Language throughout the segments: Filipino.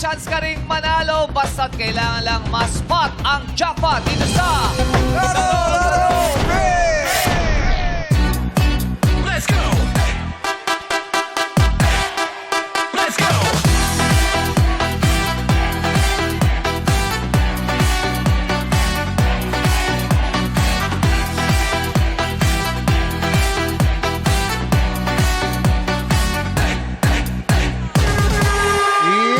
Chance ka ring manalo basta't kailangan lang ma-spot ang jackpot dito sa... Let's go! Let's go!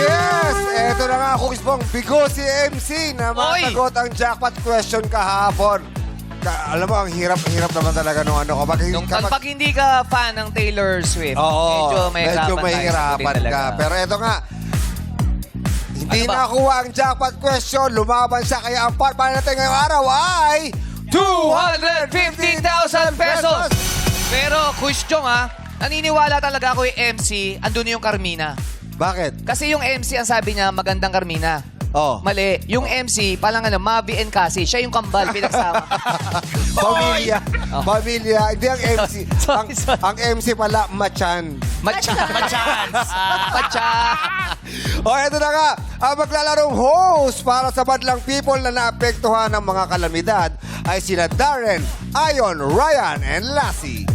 Yes! Eto na nga, Cookies Bong. Bigo si MC na masagot ang jackpot question kahapon. Alam mo, ang hirap naman talaga nung ano ko. Pag hindi ka fan ng Taylor Swift, Oo, medyo medyo mahihirapan ka. Pero eto nga, hindi Ano ba? nakuha ang jackpot question. Lumaban siya, kaya ang para natin ngayong araw ay... 250,000 pesos! Pero, Kusyong naniniwala talaga ako yung MC, andun yung Carmina. Bakit? Kasi yung MC, ang sabi niya, magandang Carmina. Oh. Mali. Yung MC, palang Mavi and Cassie, siya yung kambal, pinagsama. Pamilya. Pamilya. Hindi ang MC. Sorry. Ang MC pala, Machan. Machance. O, eto na nga. Ang maglalarong host para sa Badlang People na naapektuhan ng mga kalamidad ay sina Darren, Ayon, Ryan, and Lassie.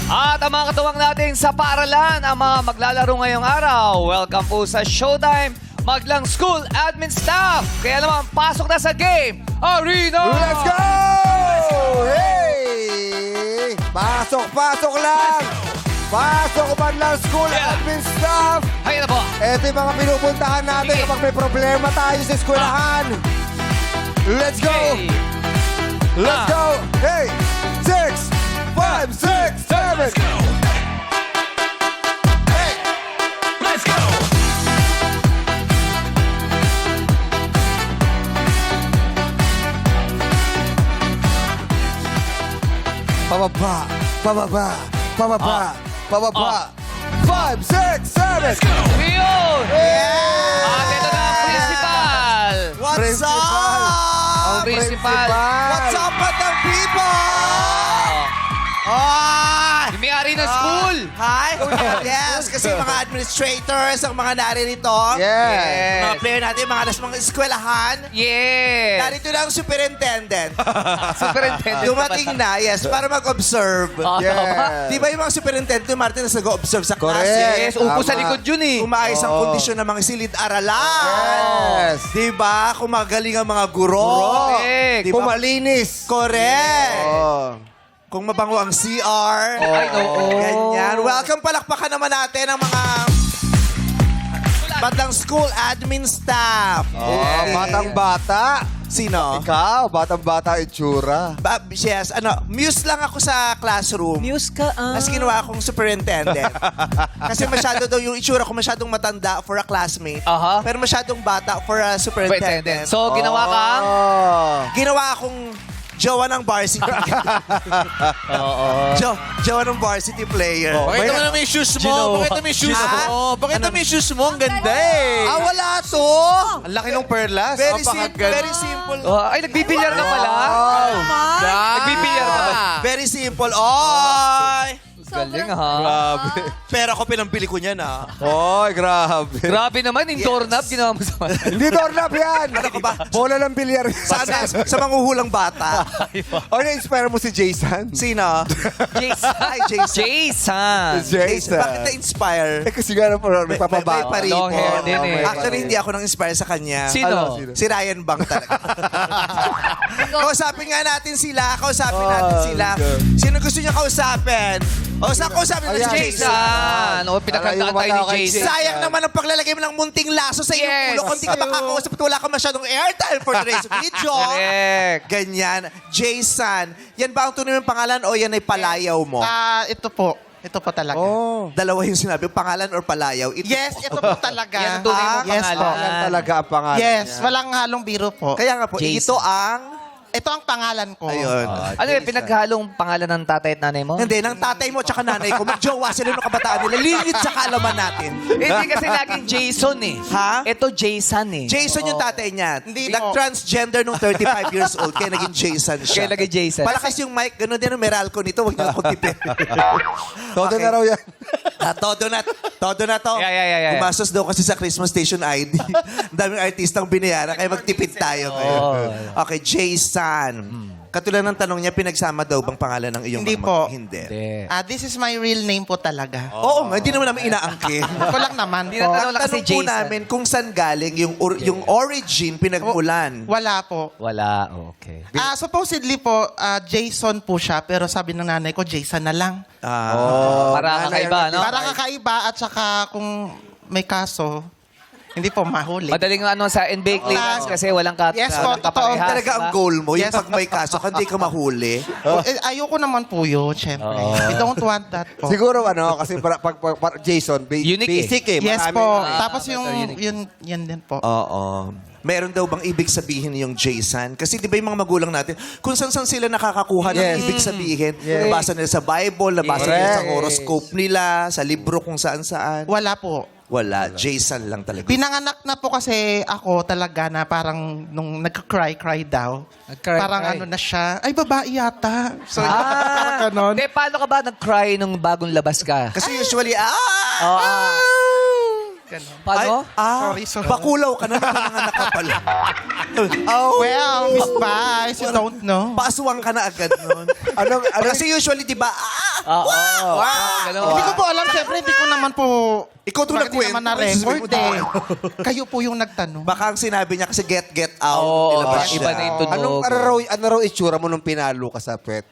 At ang mga katuwang natin sa paaralan, ang mga maglalaro ngayong araw. Welcome po sa Showtime Maglang School Admin Staff. Kaya naman, pasok na sa game, Arena! Let's go! Hey! Pasok lang! Pasok Badlang School Admin Staff! Hayun na po. Ito yung mga pinupuntahan natin kapag may problema tayo sa eskwelahan. Let's go! Okay. Let's go! Hey! 6, 5, 6, 7! Let's go! Hey! Let's go! Pababa! Pababa! Pababa! Pababa! 5, 6, 7! Let's go! Yun! Yeah! At ito na ang principal. What's Principal! up? Ang principal. What's up, Badang People? Ah! Yung may-ari ng school. Hi! Yes, kasi mga administrators, ang mga naririto. Yeah! Mga player natin, mga mga eskwelahan. Yes. Narito na ang superintendent. Superintendent. Dumating na, yes, para mag-observe. Yeah! Di ba yung mga superintendent, yung Martin, na nag-observe sa Correct. klase? Yes, upo sa Tama. likod yun eh. Kumaayos ang Oo. kondisyon ng mga silid-aralan. Yes. Di ba? Kumagaling ang mga guro. Correct. Di ba? Pumalinis! Correct. Oh. Kung mabango ang CR. Ay, oo. Ganyan. Welcome, palakpakan naman natin ang mga Badang School Admin Staff. Oh, batang-bata. Sino? Ikaw, batang-bata itsura. Yes, muse lang ako sa classroom. Muse ka, Mas ginawa akong superintendent. Kasi masyado daw yung itsura ko masyadong matanda for a classmate. Aha. Pero masyadong bata for a superintendent. So, ginawa kang... Oh. Ginawa akong jowa ng varsity. Jowa ng varsity player. Bakit naman naman yung shoes mo? Bakit naman yung shoes mo? Bakit naman yung shoes mo? Ang ganda eh. Ah, wala to! Ang laki ng perlas. Very simple. Ay, nagbibilyar ka pala? Nagbibilyar ka ba? Very simple. Oy! Galing ha. Grabe. Pero ako pinambili ko niyan, ah. Oy, grabe. Grabe naman, yung doorknob, ginawa mo sa Hindi doorknob yan. Ano ka ba? Bola ng bilyar. Sana, sa manghuhulang bata. O, na-inspire mo si Jason? Sino? Jason. Ay, Jason. Jason. Jason. Bakit na-inspire? Eh, kasi nga na po, May nagpapabata. paripon. Long hair din eh. Actually, hindi ako nang-inspire sa kanya. Sino? Ano? Si Ryan Bang talaga. Kausapin nga natin sila. Kausapin natin sila. Sino gusto niya kausapin? O, saan kausapin natin si Ayan. Jason? Jason. O, pinagkantaan tayo ni Jason. Sayang naman ang paglalagay mo ng munting laso sa iyong Yes. ulo kung di ka makakausap at wala ka masyadong airtime for today's video. Correct. Ganyan. Jason, yan ba ang tunay mong pangalan o yan ay palayaw mo? Ito po. Ito po talaga. Oh. Dalawa yung sinabi, pangalan or palayaw? Yes, ito po talaga. Yan ang tunay mong Yes pangalan. po. Yan talaga ang pangalan Yes, niya. walang halong biro po. Kaya nga po, Jason. ito ang... Ito ang pangalan ko. Ayun. Ano yung pinaghalong pangalan ng tatay at nanay mo? Hindi, ng tatay mo at nanay ko, magjowa sila ng kabataan nila. Lingid sa kaalaman natin. Hindi kasi laging Jason eh. Ha? Ito Jason eh. Jason yung tatay niya. Hindi Nag-transgender nung 35 years old, kaya naging Jason siya. Kaya naging Jason. Palakas yung mic, gano'n din ang Meralco nito, huwag niyo akong tipid. Todo na raw yan. Todo na to. Yeah. Gumastos daw kasi sa Christmas Station ID. Ang daming artistang binayaran, kaya magtipid tayo ngayon. Okay, Jason. Katulad ng tanong niya, pinagsama daw bang pangalan ng iyong Hindi mga po. Hindi. This is my real name po talaga. Oo nga, hindi naman namin inaangkin. Ko lang naman po. Tinatanong Ang lang kasi tanong po Jason. namin kung saan galing yung origin, pinagmulan. Wala po. Wala, okay. Supposedly po, Jason po siya, pero sabi ng nanay ko, Jason na lang. Para kakaiba, no? Para kakaiba at saka kung may kaso, hindi po mahuli. Madaling sa NBA clearance kasi walang Yes po, walang totoo. kaparehas, Talaga ang diba? goal mo, yung Yes. pag may kaso, hindi ka mahuli. Ayoko naman po yun, syempre. We don't want that po. Siguro kasi pag Jason, Unique basic eh. Yes Maraming- po. Tapos yun din po. Oo. Meron daw bang ibig sabihin yung Jason? Kasi di ba yung mga magulang natin, kung saan saan sila nakakakuha ng Yes. ibig sabihin, Yes. nabasa nila sa Bible, nabasa nila sa Yes. horoscope nila, sa libro kung saan-saan. Wala po. Wala. Jason lang talaga. Pinanganak na po kasi ako talaga na parang nung nagka-cry daw. Nag-cry, Parang cry. ano na siya, ay babae yata. So, parang ganon. Hindi, paano ka ba nag-cry nung bagong labas ka? Kasi usually, Paano? Sorry. Bakulaw ka na, nanganganak ka pala. Oh, Well, Miss Vice, you don't know. paaswang ka na agad nun. Kasi usually, di ba, Ganun. Hindi ko po alam, siyempre, hindi ko naman po... Ikaw itong Bakit nagkwento. hindi naman na-record eh. Kayo po yung nagtanong. Baka ang sinabi niya kasi get out. Oo, nilabas iba siya. na yung tunog. Ano raw itsura mo nung pinalo ka sa pet?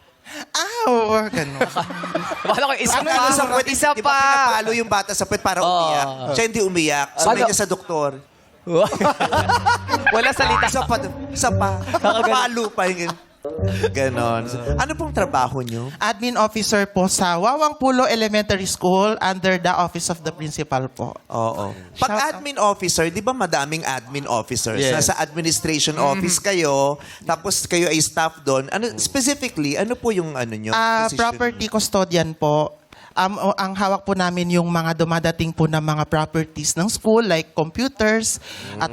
Ganon. Paano ko isa Ano sa pa? puwet, Isa di ba pa. pinapalo yung bata sa puwet para umiyak? Siya hindi umiyak. Sabi Paano? niya sa doktor. Wala salita. Isa pa. Palo pa yung ganon. Ano pong trabaho niyo? Admin officer po sa Wawang Pulo Elementary School under the office of the principal po. Oo. Shout Pag admin officer, di ba madaming admin officers? Yes. Nasa administration office kayo, tapos kayo ay staff doon. Ano, specifically, ano po yung ano nyo? position? Property custodian po. Ang hawak po namin yung mga dumadating po na mga properties ng school like computers,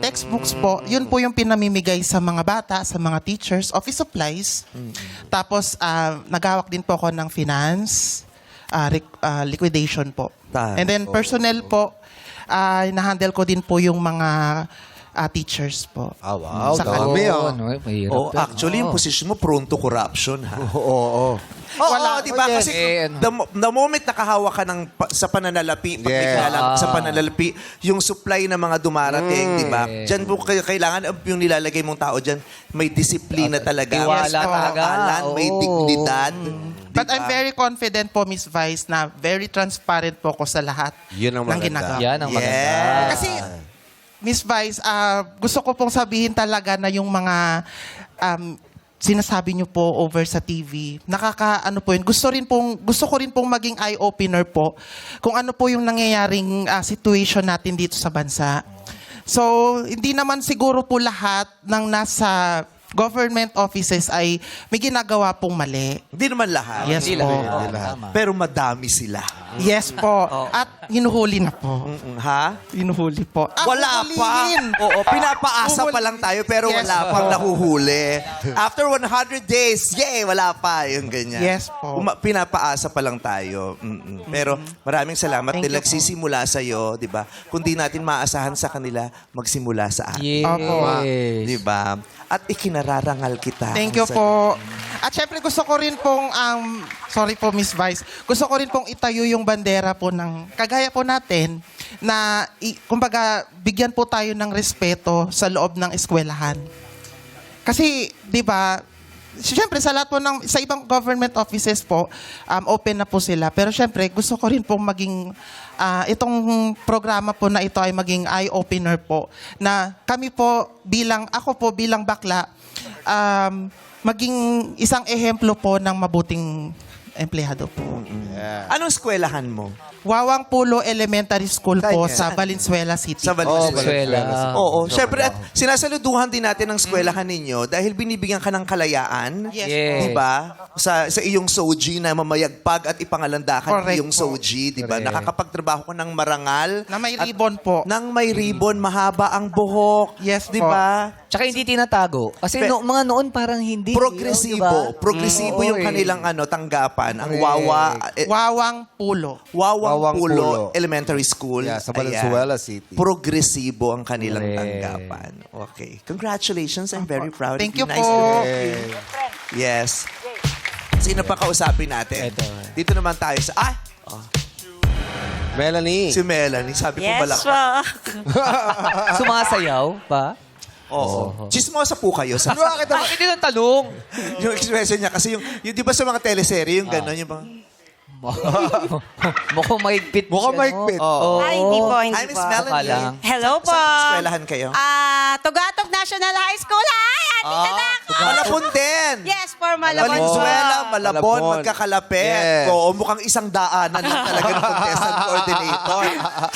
textbooks po. Yun po yung pinamimigay sa mga bata, sa mga teachers, office supplies. Tapos naghawak din po ako ng finance, liquidation po. And then personnel po, nahandle ko din po yung mga teachers po. Wow, Sa dami Mahirap. Oh, actually, yung position mo prone to corruption, ha? Oo. Wala. di ba? Yes. Kasi Eh, the moment nakahawak ka sa pananalapi, pag may Yes. kinalaman sa pananalapi, yung supply ng mga dumarating, di ba? Diyan po kailangan yung nilalagay mong tao dyan, may disiplina talaga. tiwala may talaga. pangalan, may Oo. dignidad. But I'm very confident po, Miss Vice, na very transparent po ko sa lahat Yun ang ng maganda. ginagawa. Yan ang maganda. Yes. Kasi, Miss Vice, gusto ko pong sabihin talaga na yung mga sinasabi niyo po over sa TV, ano po yun, gusto ko rin pong maging eye-opener po kung ano po yung nangyayaring situation natin dito sa bansa. So, hindi naman siguro po lahat ng nasa government offices ay may ginagawa pong mali. Hindi naman lahat. Yes Hindi po. lang. Tama. Pero madami sila. Yes po. At hinuhuli na po. Ha? Hinuhuli po. Wala pa. Oo, pinapaasa pa lang tayo pero Yes, wala po. pang nahuhuli. After 100 days, yay, wala pa. Yung ganyan. Yes po. Pinapaasa pa lang tayo. Pero maraming salamat Thank dahil you po. nagsisimula sa'yo, di ba? Kung di natin maasahan sa kanila, magsimula sa atin. Yes. Opo. Di ba? At ikinararangal kita. Thank you po. At syempre gusto ko rin pong, sorry po Miss Vice, gusto ko rin pong itayo yung bandera po ng, kagaya po natin, na kumbaga bigyan po tayo ng respeto sa loob ng eskwelahan. Kasi, di ba, syempre sa lahat po sa ibang government offices po, open na po sila. Pero syempre, gusto ko rin pong maging, itong programa po na ito ay maging eye-opener po. Na kami po ako po bilang bakla, maging isang ehemplo po ng mabuting empleyado po. Anong eskwelahan mo? Wawang Pulo Elementary School po Saan? sa Valenzuela City. Sa Valenzuela. Venezuela. Oo, syempre at sinasaluduhan din natin ang eskwelahan ninyo dahil binibigyan ka ng kalayaan. Yes Yes. Di ba? Sa iyong soji na mamayagpag at ipangalandakan Correct iyong po. soji, di ba? Correct. Nakakapagtrabaho ko ng marangal. Na may at ribbon po. Nang may ribbon, mahaba ang buhok. Yes di po. ba? Tsaka hindi tinatago. Kasi mga noon parang hindi. Progresibo. Diba? Progresibo yung Oo, kanilang tanggapan. Ang Wawang Pulo. Wawang Wawang Pulo Pulo. Elementary School. Yeah, sa Ayan. Valenzuela City. Progresibo ang kanilang Correct. tanggapan. Okay. Congratulations. I'm very proud Thank of you. you Nice po. to meet you. Yes. Sino pa kausapin natin? Ito. Dito naman tayo sa... Melanie. Si Melanie. Sabi ko pala. Yes po. Sumasayaw pa? Oo. Chismosa po kayo. Sa, Bakit din ang talong? yung expression niya. Kasi yung di ba sa mga teleserye, yung gano'n, yung bang... Mukhang mahigpit. Mukhang siya, mahigpit. No? Oo. Ay, hindi po, Hi, hindi Miss po. Melanie. Baka lang. Hello po. Saan eskwelahan kayo? Tugatog National High School. Ay, andito na ako. Malapon din. Yes, for Malabon. Valenzuela, Malabon, Malabon. magkakalapit. Yes. Oo, mukhang isang daanan lang talaga ng contestant coordinator.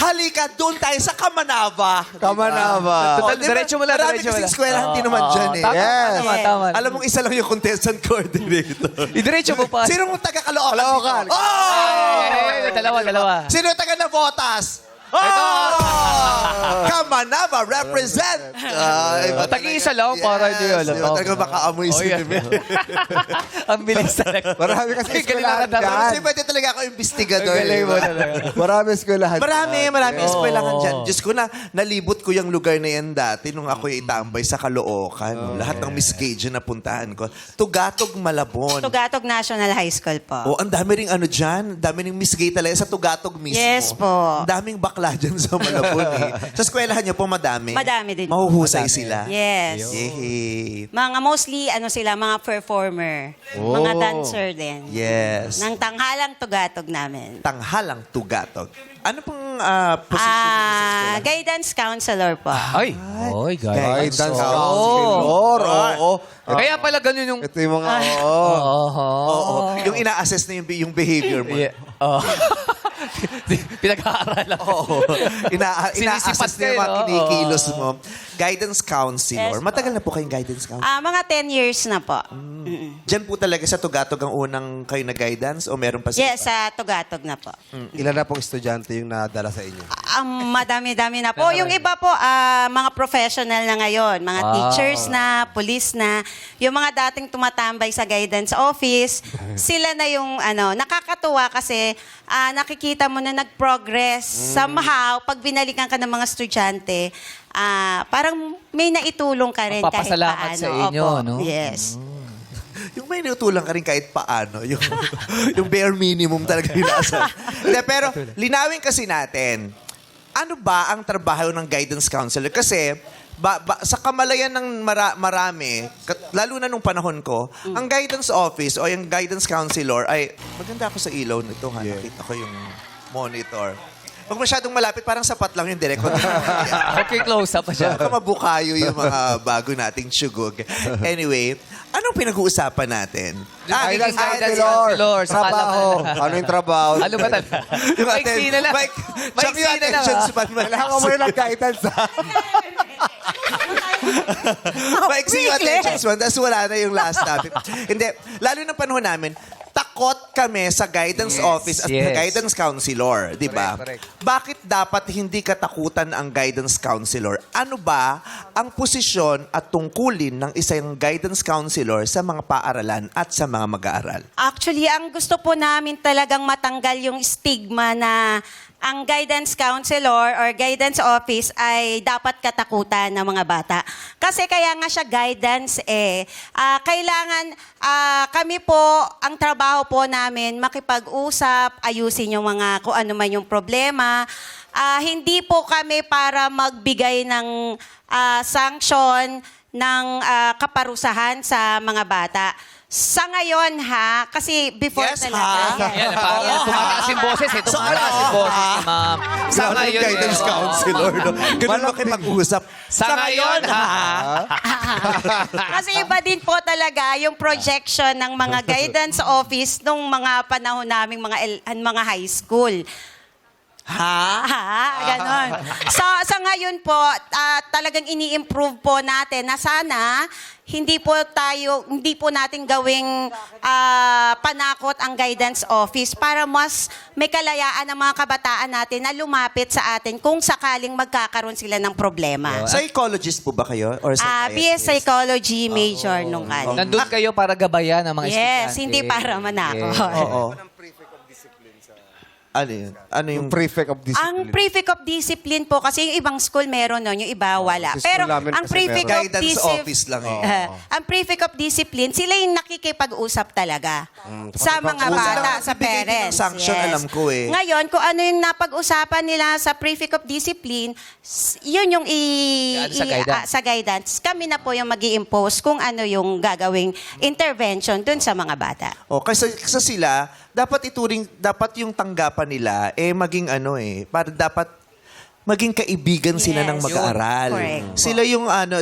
Halika, doon tayo sa Kamanava. Kamanava. Total, diretso mo lang, Marami diretso mo kasing lang. eskwelahan din naman dyan eh. Tama, Yes. tama, tama. Alam mong isa lang yung contestant coordinator. Idiretso mo pa. Sino mong taga-Caloocan? Caloocan. dito? Oh! Dalawa. Sino yung taga-Navotas? Kamanava, represent! Tagi-isa lang para hindi halata. Talaga makaamoy si Bebe. Ang bilis talaga. Marami kasi Galing eskwelahan na dyan. Kasi pwede talaga ako investigador. Galing mo diba? talaga. Marami eskwelahan. Marami eskwelahan dyan. Diyos ko na, nalibot ko yung lugar na yan dati nung ako itambay sa Caloocan. Lahat ng Miss Gage na puntahan ko. Tugatog, Malabon. Tugatog National High School po. Oh, ang dami ring dyan. Dami ring Miss Gay talaga sa Tugatog mismo. Yes po. Ang daming bakla dyan sa Malabon eh. Sa eskwelahan niyo po madami. Madami din. Mahuhusay sila. Yes. Yay. Mga mostly, sila, mga performer. Mga dancer din. Yes. Ng tanghalang tugatog namin. Tanghalang Tugatog. Ano pong position niyo sa eskwelahan? Guidance counselor po. Ay. Oy, Guidance guys. counselor. Oo. Kaya pala ganun yung... Ito yung mga, oo. Oo. Yung ina-assess na yung behavior mo. Yeah. Pinag-aaralan. Oo. Ina-assess Sinisipat na yung mga kayo, no? kinikilos mo. Guidance counselor. Yes, po. Matagal na po kayong guidance counselor? Mga 10 years na po. Diyan po talaga sa Tugatog ang unang kayo na guidance o meron pa sa Yes, sa tugatog na po. Ilan na pong estudyante yung nadala sa inyo? Madami-dami na po. Yung iba po, mga professional na ngayon. Mga teachers na, police na. Yung mga dating tumatambay sa guidance office, sila na yung nakakatuwa kasi nakikita mo na nag-progress. Somehow, pag binalikan ka ng mga estudyante, parang may naitulong ka rin kahit Magpapasalamat paano. sa inyo, Opo. no? Yes. Yung may inutulang ka rin kahit paano. Yung bare minimum talaga yung nasa. Hindi, pero linawin kasi natin, ano ba ang trabaho ng guidance counselor? Kasi sa kamalayan ng marami, lalo na nung panahon ko, ang guidance office o yung guidance counselor ay, maganda ako sa ilaw nito ha, nakita ko yung monitor. Huwag masyadong malapit, parang sapat lang yung direct. Okay, close up pa siya. Baka mabukayo yung mga bago nating tsugog. Anyway, anong pinag-uusapan natin? Guidance guidance counselor. counselor. Sa Trabaho. palaman. Ano yung trabaho? Ano ba talaga? Yung Maiksi na lang. Check yung attention span. Kailangan mo rin ng guidance, ha? Maiksi yung attention span. Tapos wala na yung last topic. Hindi. Lalo ng panahon namin, takot kami sa guidance office at yes. guidance counselor, di ba? Correct. Bakit dapat hindi katakutan ang guidance counselor? Ano ba ang posisyon at tungkulin ng isang guidance counselor sa mga paaralan at sa mga mag-aaral? Actually, ang gusto po namin talagang matanggal yung stigma na ang guidance counselor or guidance office ay dapat katakutan ng mga bata. Kasi kaya nga siya guidance kailangan kami po, ang trabaho po namin, makipag-usap, ayusin yung mga kung ano man yung problema. Hindi po kami para magbigay ng sanction, ng kaparusahan sa mga bata. Sa ngayon, kasi before Yes, talaga. ha? Yan, parang tumataas yung boses eh. Tumataas yung boses ni ma'am. Sa ngayon, guidance counselor, no? Ganun makipag-usap. Sa ngayon, Kasi iba din po talaga yung projection ng mga guidance office nung mga panahon naming mga high school. Ganon. So, sa ngayon po, talagang ini-improve po natin na sana hindi po natin gawing panakot ang guidance office para mas may kalayaan ang mga kabataan natin na lumapit sa atin kung sakaling magkakaroon sila ng problema. Psychologist po ba kayo? Or BS Psychology major nung ano. Nandun kayo para gabayan ang mga Yes, estudyante. hindi para manakot. Oo. Ano yun? Ano yung... Prefect of discipline. Ang prefect of discipline po, kasi yung ibang school meron nun, yung iba wala. Sa Pero school namin ang kasi prefect meron. of Guidance discipline, office lang eh. ang prefect of discipline, sila yung nakikipag-usap talaga sa mga Oo, bata, sila sa nagbibigay din ng parents. sanction, alam ko eh. Ngayon, kung ano yung napag-usapan nila sa prefect of discipline, yun yung Sa guidance. sa guidance. Kami na po yung mag-i-impose kung ano yung gagawing intervention dun sa mga bata. Kasi sila, dapat yung tanggapan nila, maging para dapat maging kaibigan sila Yes. ng mag-aaral. Correct.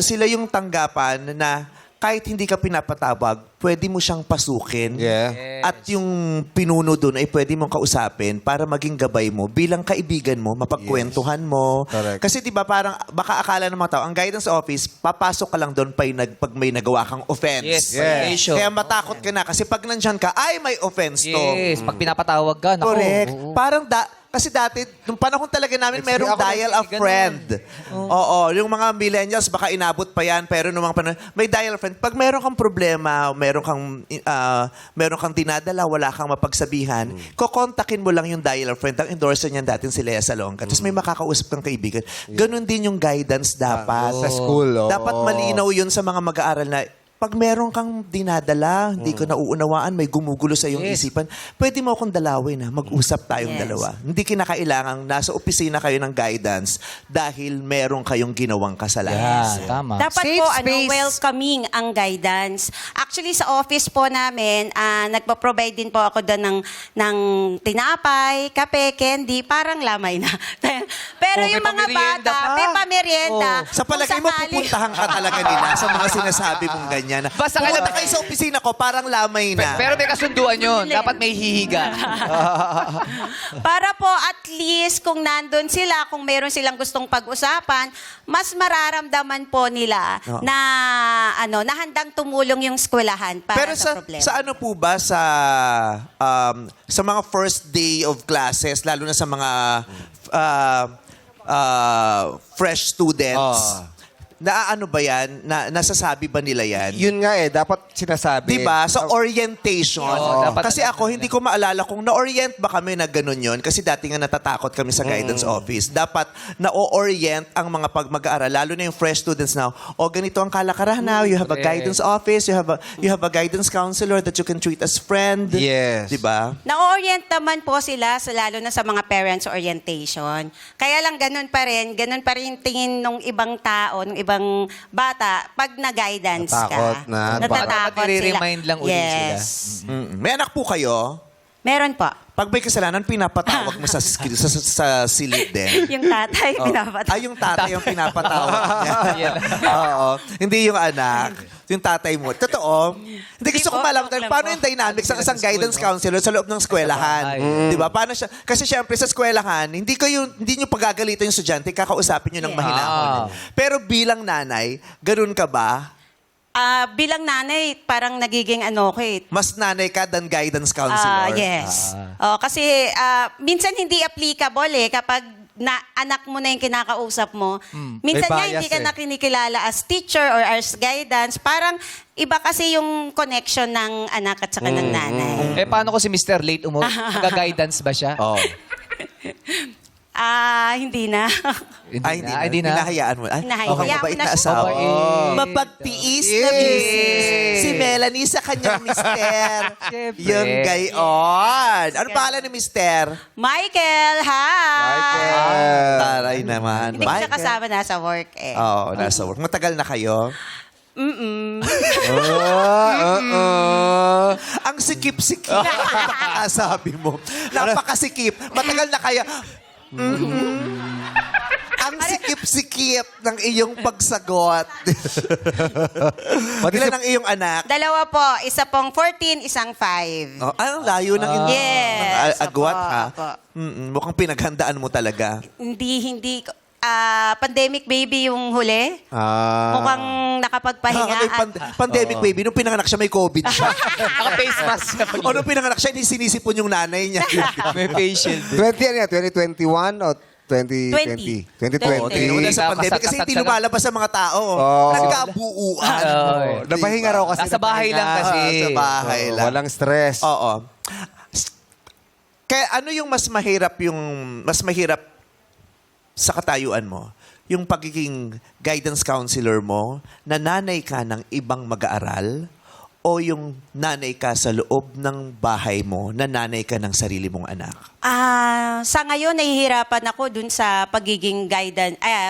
Sila yung tanggapan na kahit hindi ka pinapatawag, pwede mo siyang pasukin. Yeah. At yung pinuno doon ay pwede mong kausapin para maging gabay mo. Bilang kaibigan mo, mapagkwentuhan mo. Correct. Kasi 'di ba parang baka akala ng mga tao, ang guidance office, papasok ka lang doon pag may nagawa kang offense. Yes, violation. Kaya matakot ka na kasi pag nandyan ka, ay may offense to. Yes, pag pinapatawag ka, nako. Correct. oo. Parang kasi dati, nung panahon talaga namin, merong Ako dial a ganun. friend. Oo, yung mga millennials, baka inabot pa yan, pero nung mga panahon, may dial a friend. Pag meron kang problema, meron kang dinadala, wala kang mapagsabihan, kokontakin mo lang yung dial a friend. Ang endorser niyan dati si Lea Salonga. Tapos may makakausap kang kaibigan. Ganon din yung guidance dapat. Sa school, oo. Dapat malinaw yun sa mga mag-aaral na pag meron kang dinadala, hindi ko nauunawaan, may gumugulo sa iyong Yes. isipan, pwede mo akong dalawin mag-usap tayong Yes. dalawa. Hindi kinakailangang nasa opisina kayo ng guidance dahil meron kayong ginawang kasalanan. Yan, tama. Dapat Safe po space. welcoming ang guidance. Actually sa office po namin, nagpo-provide din po ako doon ng tinapay, kape, candy, parang lamay na. Pero Oh, yung may mga pamerienda bata, pa. may pamerienda. Sa palagay mo, pupuntahan ka talaga nila sa mga sinasabi mong ganyan. Basta Pumunta alam- kayo sa opisina ko, parang lamay na. Pero may kasunduan yun. Hindi. Dapat may hihiga. Para po at least kung nandun sila, kung meron silang gustong pag-usapan, mas mararamdaman po nila na handang tumulong yung eskwelahan para Pero sa problema. sa ano po ba sa mga first day of classes, lalo na sa mga fresh students, naano ba yan? Nasasabi ba nila yan? Yun nga dapat sinasabi. Diba? Sa orientation. Oo, dapat Kasi ako, hindi ko maalala kung na-orient ba kami na ganun yun. Kasi dati nga natatakot kami sa guidance office. Dapat na-orient ang mga mag-aaral, lalo na yung fresh students now. O ganito ang kalakaran now. You have a Correct. guidance office. You have a guidance counselor that you can treat as friend. Yes. Diba? Na-orient naman po sila, lalo na sa mga parents orientation. Kaya lang ganun pa rin tingin ng ibang tao, ng ibang bata, pag na-guidance Natatakot ka. na. Natatakot Baka sila. nire-remind lang ulit yes. May anak po kayo? Meron po. Pag may kasalanan, pinapatawag mo sa silid din. Yung tatay, pinapatay. Yung tatay yung pinapatawag niya. Oo. Hindi yung anak. Yung tatay mo. Totoo. Hindi gusto ko po, malaman joke lang paano po. yung dynamics ng isang guidance counselor sa loob ng eskwelahan. Di ba? Paano siya? Kasi syempre sa eskwelahan, hindi nyo pagagalitan yung estudyante, kakausapin nyo ng Yes. mahinahon. Pero bilang nanay, ganun ka ba? Bilang nanay, parang nagiging Mas nanay ka than guidance counselor? Yes. Kasi minsan hindi applicable kapag anak mo na yung kinakausap mo. Minsan May nga bias hindi ka na kinikilala as teacher or as guidance. Parang iba kasi yung connection ng anak at saka ng nanay. Paano ko si Mr. Late Mag-guidance ba siya? Oh. Hindi na. Hindi na. Hinahayaan mo. Ay, Hinahayaan. mukhang Hayaan mabait mo na na siya. asawa. Mabait. Mapagtiis na misis. Si Melanie sa kanyang mister. Siyempre. Yung gayon. Ano pangalan ni mister? Michael, hi! Taray naman. Hindi ko siya kasama nasa work Oo, nasa work. Matagal na kayo? Ang sikip-sikip. Sabi mo. Napakasikip. Matagal na kaya. Ang sikip sikip ng iyong pagsagot. Ilan ang iyong anak? Dalawa po, isa pong 14, isang 5. Oh, ang layo ng iyong Yes, agwat, apo, ha? apo. Mukhang pinaghandaan mo talaga. Hindi. Pandemic baby yung huli. Ah. Mukhang nakapagpahinga. May pandemic baby, nung pinanganak siya, may COVID siya. Naka-face mask siya. O nung pinanganak siya, hindi sinisipon yung nanay niya. May facial. 20 ano yan? 2021 o 2020? 20. Oo, tingnan mo na sa pandemic kasi hindi lumalabas sa mga tao. Nagkabuuan. Napahinga raw kasi. Nasa bahay lang kasi. Sa bahay lang. Walang stress. Oo. Kaya ano yung mas mahirap sa katayuan mo? Yung pagiging guidance counselor mo, na nanay ka ng ibang mag-aaral, o yung nanay ka sa loob ng bahay mo, na nanay ka ng sarili mong anak? Sa ngayon, nahihirapan ako dun sa pagiging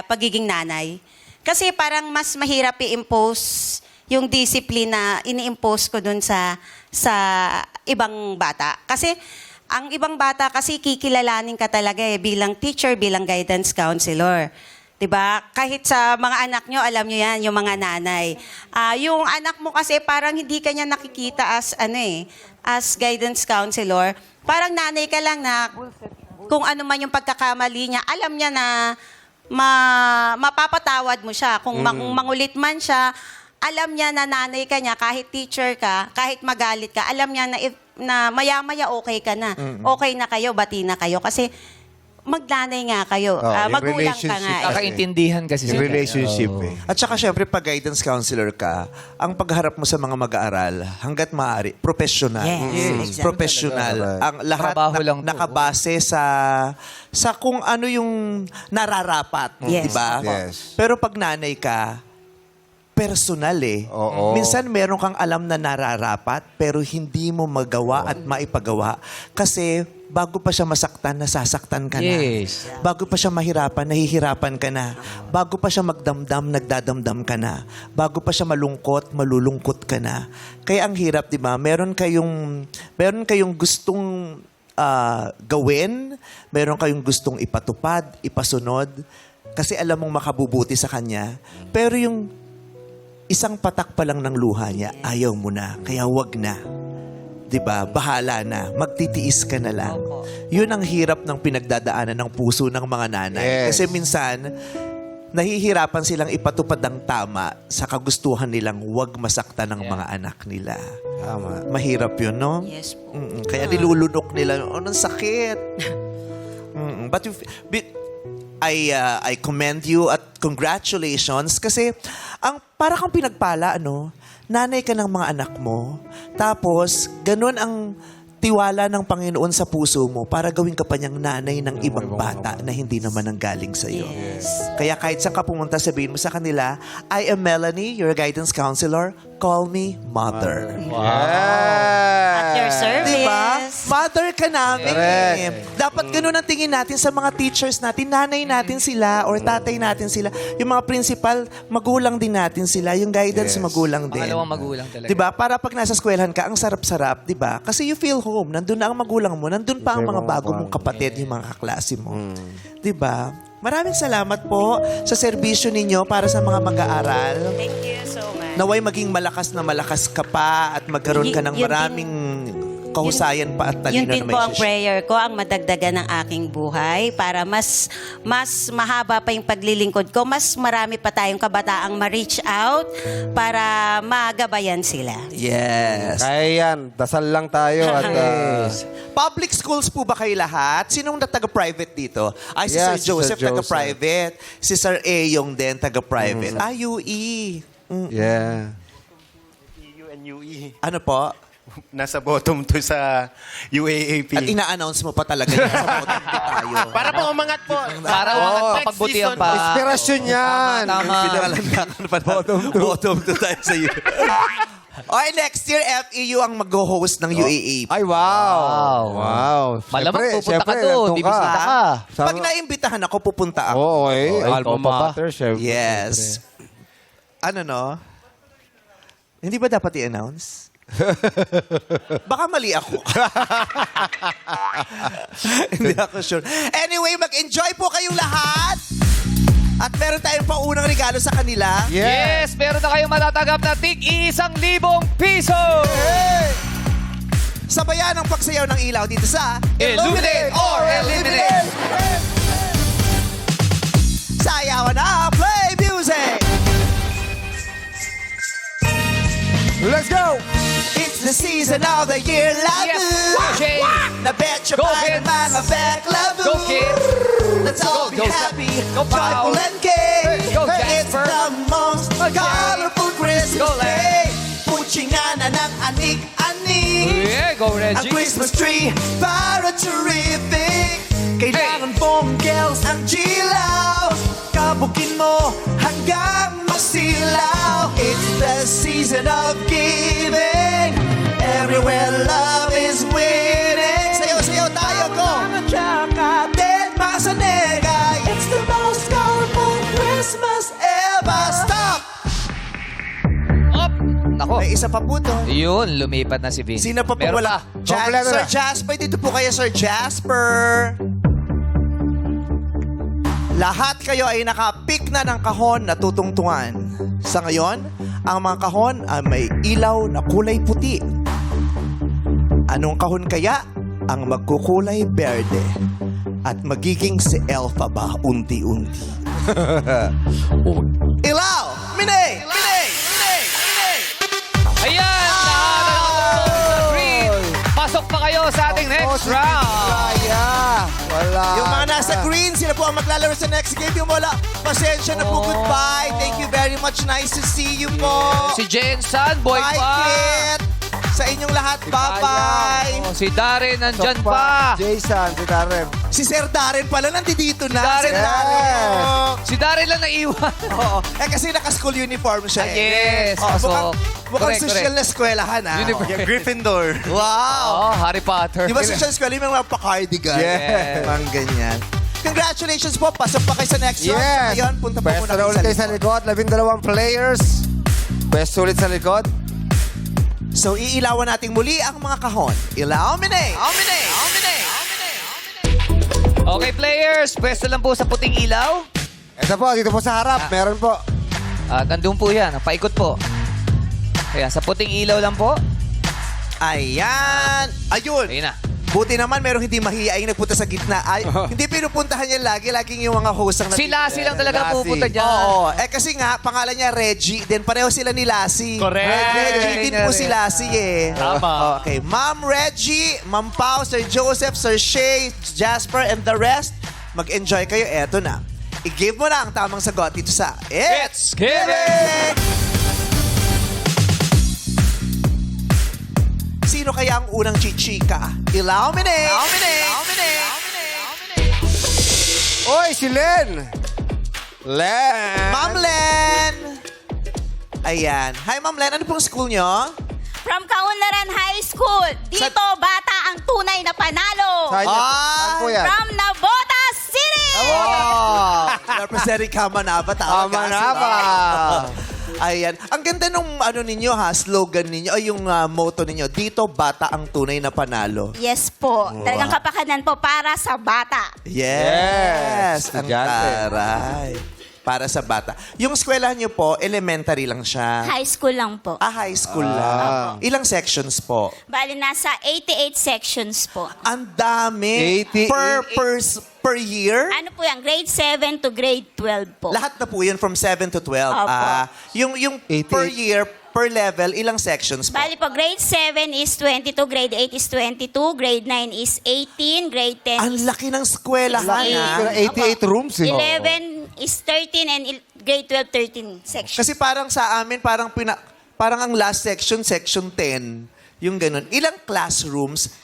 pagiging nanay. Kasi parang mas mahirap i-impose yung discipline na ini-impose ko dun sa ibang bata. Kasi ang ibang bata kasi kikilalanin ka talaga bilang teacher, bilang guidance counselor. 'Di ba? Kahit sa mga anak nyo, alam nyo yan, yung mga nanay. Yung anak mo kasi parang hindi ka niya nakikita as guidance counselor. Parang nanay ka lang na kung ano man yung pagkakamali niya, alam niya na mapapatawad mo siya. Kung mangulit man siya, alam niya na nanay ka niya, kahit teacher ka, kahit magalit ka, alam niya na maya-maya okay ka na. Okay na kayo, bati na kayo. Kasi magnanay nga kayo. yung Magulang ka nga. relationship. Kakaintindihan kasi Yung sila. relationship eh. At saka syempre, pag guidance counselor ka, ang pagharap mo sa mga mag-aaral, hanggat maaari, professional. Yes, exactly. Professional. Ang lahat Trabaho lang po. nakabase sa kung ano yung nararapat. Yes. Diba? Yes. Pero pag nanay ka, personal eh. Oo. Minsan meron kang alam na nararapat, pero hindi mo magawa at maipagawa. Kasi bago pa siya masaktan, nasasaktan ka na. Yes. Bago pa siya mahirapan, nahihirapan ka na. Bago pa siya magdamdam, nagdadamdam ka na. Bago pa siya malungkot, malulungkot ka na. Kaya ang hirap, di ba? Meron kayong gustong gawin, meron kayong gustong ipatupad, ipasunod, kasi alam mong makabubuti sa kanya. Pero yung isang patak pa lang ng luha niya, ayaw mo na, kaya wag na. 'Di ba? Bahala na. Magtitiis ka na lang. Yun ang hirap ng pinagdadaanan ng puso ng mga nanay. Yes. Kasi minsan, nahihirapan silang ipatupad ang tama sa kagustuhan nilang wag masaktan ng mga anak nila. Tama. Mahirap yun, no? Yes po. Kaya nilulunok nila, ang sakit. But I commend you at congratulations kasi para kang pinagpala, nanay ka ng mga anak mo, tapos ganun ang tiwala ng Panginoon sa puso mo para gawin ka pa niyang nanay ng ibang bata na hindi naman ang galing sa iyo. Yes. Kaya kahit saan ka pumunta, sabihin mo sa kanila, I am Melanie, your guidance counselor. Call me Mother. At your service. Diba? Mother ka namin Correct. eh. Dapat ganun ang tingin natin sa mga teachers natin. Nanay natin sila or tatay natin sila. Yung mga principal, magulang din natin sila. Yung guidance, Yes. magulang din. Pangalawang magulang talaga. Diba? Para pag nasa eskwelahan ka, ang sarap-sarap, diba? Kasi you feel home. Nandun na ang magulang mo. Nandun pa ang mga bago mong kapatid, yung mga kaklase mo. Diba? Maraming salamat po sa serbisyo ninyo para sa mga mag-aaral. Thank you so much. Naway maging malakas na malakas ka pa at magkaroon ka ng Yun din- maraming kahusayan pa at Yun talino din na po may ang prayer ko, ang madagdagan ng aking buhay para mas mahaba pa yung paglilingkod ko, mas marami pa tayong kabataang ma-reach out para magabayan sila. Yes. Kaya yan. Dasal lang tayo at Public schools po ba kayo lahat? Sinong na taga-private dito? Ay, si Yes, Sir Joseph, Sir Joseph. taga-private. Si Sir Eyong din, taga-private. UE. yeah. UNUE. Ano po? Nasa bottom to sa UAAP. At ina-announce mo pa talaga yun sa bottom two tayo. Para po umangat po. Para mapagbutihan pa. Inspirasyon yan. Tama. Pinakalandakan pa na. Bottom two tayo sa iyo. Okay, next year, FEU ang mag-host ng UAAP. Ay, wow. Wow. Malamang pupunta ka Siyempre, doon. nandun Bibisita ka. Pag naimbitahan ako, pupunta ako. Oo, eh. Oh, Alma alma mater, syempre. Yes. Ano no? Hindi ba dapat i-announce? Baka mali ako. Hindi ako sure. Anyway, mag-enjoy po kayong lahat. At meron tayong paunang regalo sa kanila. Yes, meron na kayong matatanggap na tig-1,000 piso! Sabayan ang pagsayaw ng ilaw dito sa Illuminate or Eliminate! Sayawan na! Play music! Let's go! It's the season of the year, love. Yes, Jay. Na bet you Go, buy kids. mga backlove. Go, kids! Let's all be Go, happy, go, Pao. joyful and gay. Go, It's Jasper. the most colorful Christmas Go, day. Len. Puchingan na ng anik-anik. Yeah, go, Ang Reggie! Christmas tree para terrific. Kailangan mong girls ang gilaw. Kabukin mo hanggang masilaw. It's the season of giving. Everywhere love is winning. Sayaw-sayaw tayo, go! Mga tsakatin, mga sanegay. It's the most colorful Christmas ever. Stop! Up! Nako. May isa pa po to. Yun, lumipat na si Vin. Sino pa po Meron wala? pa. Kompleto Sir na. Jasper, dito po kayo, Sir Jasper. Lahat kayo ay nakapick na ng kahon na tutungtungan. Sa ngayon, ang mga kahon ay may ilaw na kulay puti. Anong kahon kaya ang magkukulay berde? At magiging si Elfa ba unti-unti? Ilaw! Mine! Mine! Mine! Mine! Ayan! Nakakatawa sa green! Pasok pa kayo sa ating next round! Raya! Wala. Yung mga nasa green, sila po ang maglalaro sa next game. Yung wala, pasensya na po. Goodbye. Thank you very much. Nice to see you po. Si Jensen, boy Bye, pa! Kit. Sa inyong lahat, bye-bye. Oh, si Darren nandyan pa! Jason, si Darren. Si Sir Darren pala, nandito na. Darren. Sir Darren. Si Darren lang naiwan. Oo. Kasi naka-school uniform siya. Ah, yes. Oo, So, mukhang correct, social na eskwelahan, ha? Uniform. Yeah, Gryffindor. Wow. Oh, Harry Potter. Di ba social eskwela yung mga pa-cardigan? Yes. Mga ganyan. Congratulations po. Pasok pa kayo sa next round. Yes. Ngayon, punta po Pwesto muna na kayo ulit kayo sa likod. 12 players. Pwesto ulit sa likod. So, iilawan natin muli ang mga kahon. Ilaw, mine! Okay, players. Pwesto lang po sa puting ilaw. Ito po, dito po sa harap. Meron po. At nandun po yan. Paikot po. Kaya sa puting ilaw lang po. Ayan! Ayun! Ayun na. Buti naman merong hindi mahihaing nagpunta sa gitna. Ay, hindi pinupuntahan niya lagi. Laging yung mga host ang Si Lassie lang talaga Lassie. pupunta dyan. Oo. Kasi nga, pangalan niya Reggie. Then pareho sila ni Lassie. Correct. Reggie din po si Lassie eh. Tama. Okay. Ma'am Reggie, Ma'am Pao, Sir Joseph, Sir Shay, Jasper, and the rest. Mag-enjoy kayo. Eto na. I-give mo na ang tamang sagot dito sa It's Giving! Sino kaya ang unang chichika? Ilaw mine! Oy, si Len! Len! Ma'am Len! Ayan. Hi, Ma'am Len. Ano pong school nyo? From Kaunlaran High School, dito bata ang tunay na panalo. Saan saan po yan? From Navotas City! Oh! Representing Kamanaba. Kamanaba. Ayan. Ang ganda nung ano ninyo ha, slogan ninyo, ay yung motto ninyo, dito bata ang tunay na panalo. Yes po. Talagang kapakanan po para sa bata. Yes! Ang Estudyante. taray. Para sa bata. Yung eskwelahan nyo po, elementary lang siya. High school lang po. High school lang. Ilang sections po? Bali, nasa 88 sections po. Ang dami. 88. Per year? Ano po yan? Grade 7 to grade 12 po. Lahat na po yun from 7 to 12. Opo. Yung 88. per year, per level, ilang sections po? Bali po, grade 7 is 22, grade 8 is 22, grade 9 is 18, grade 10 Ang is laki ng eskwelahan, ha? 88 rooms eh. 11 is 13 and grade 12, 13 sections. Kasi parang sa amin, parang ang last section, section 10. Yung ganun. Ilang classrooms,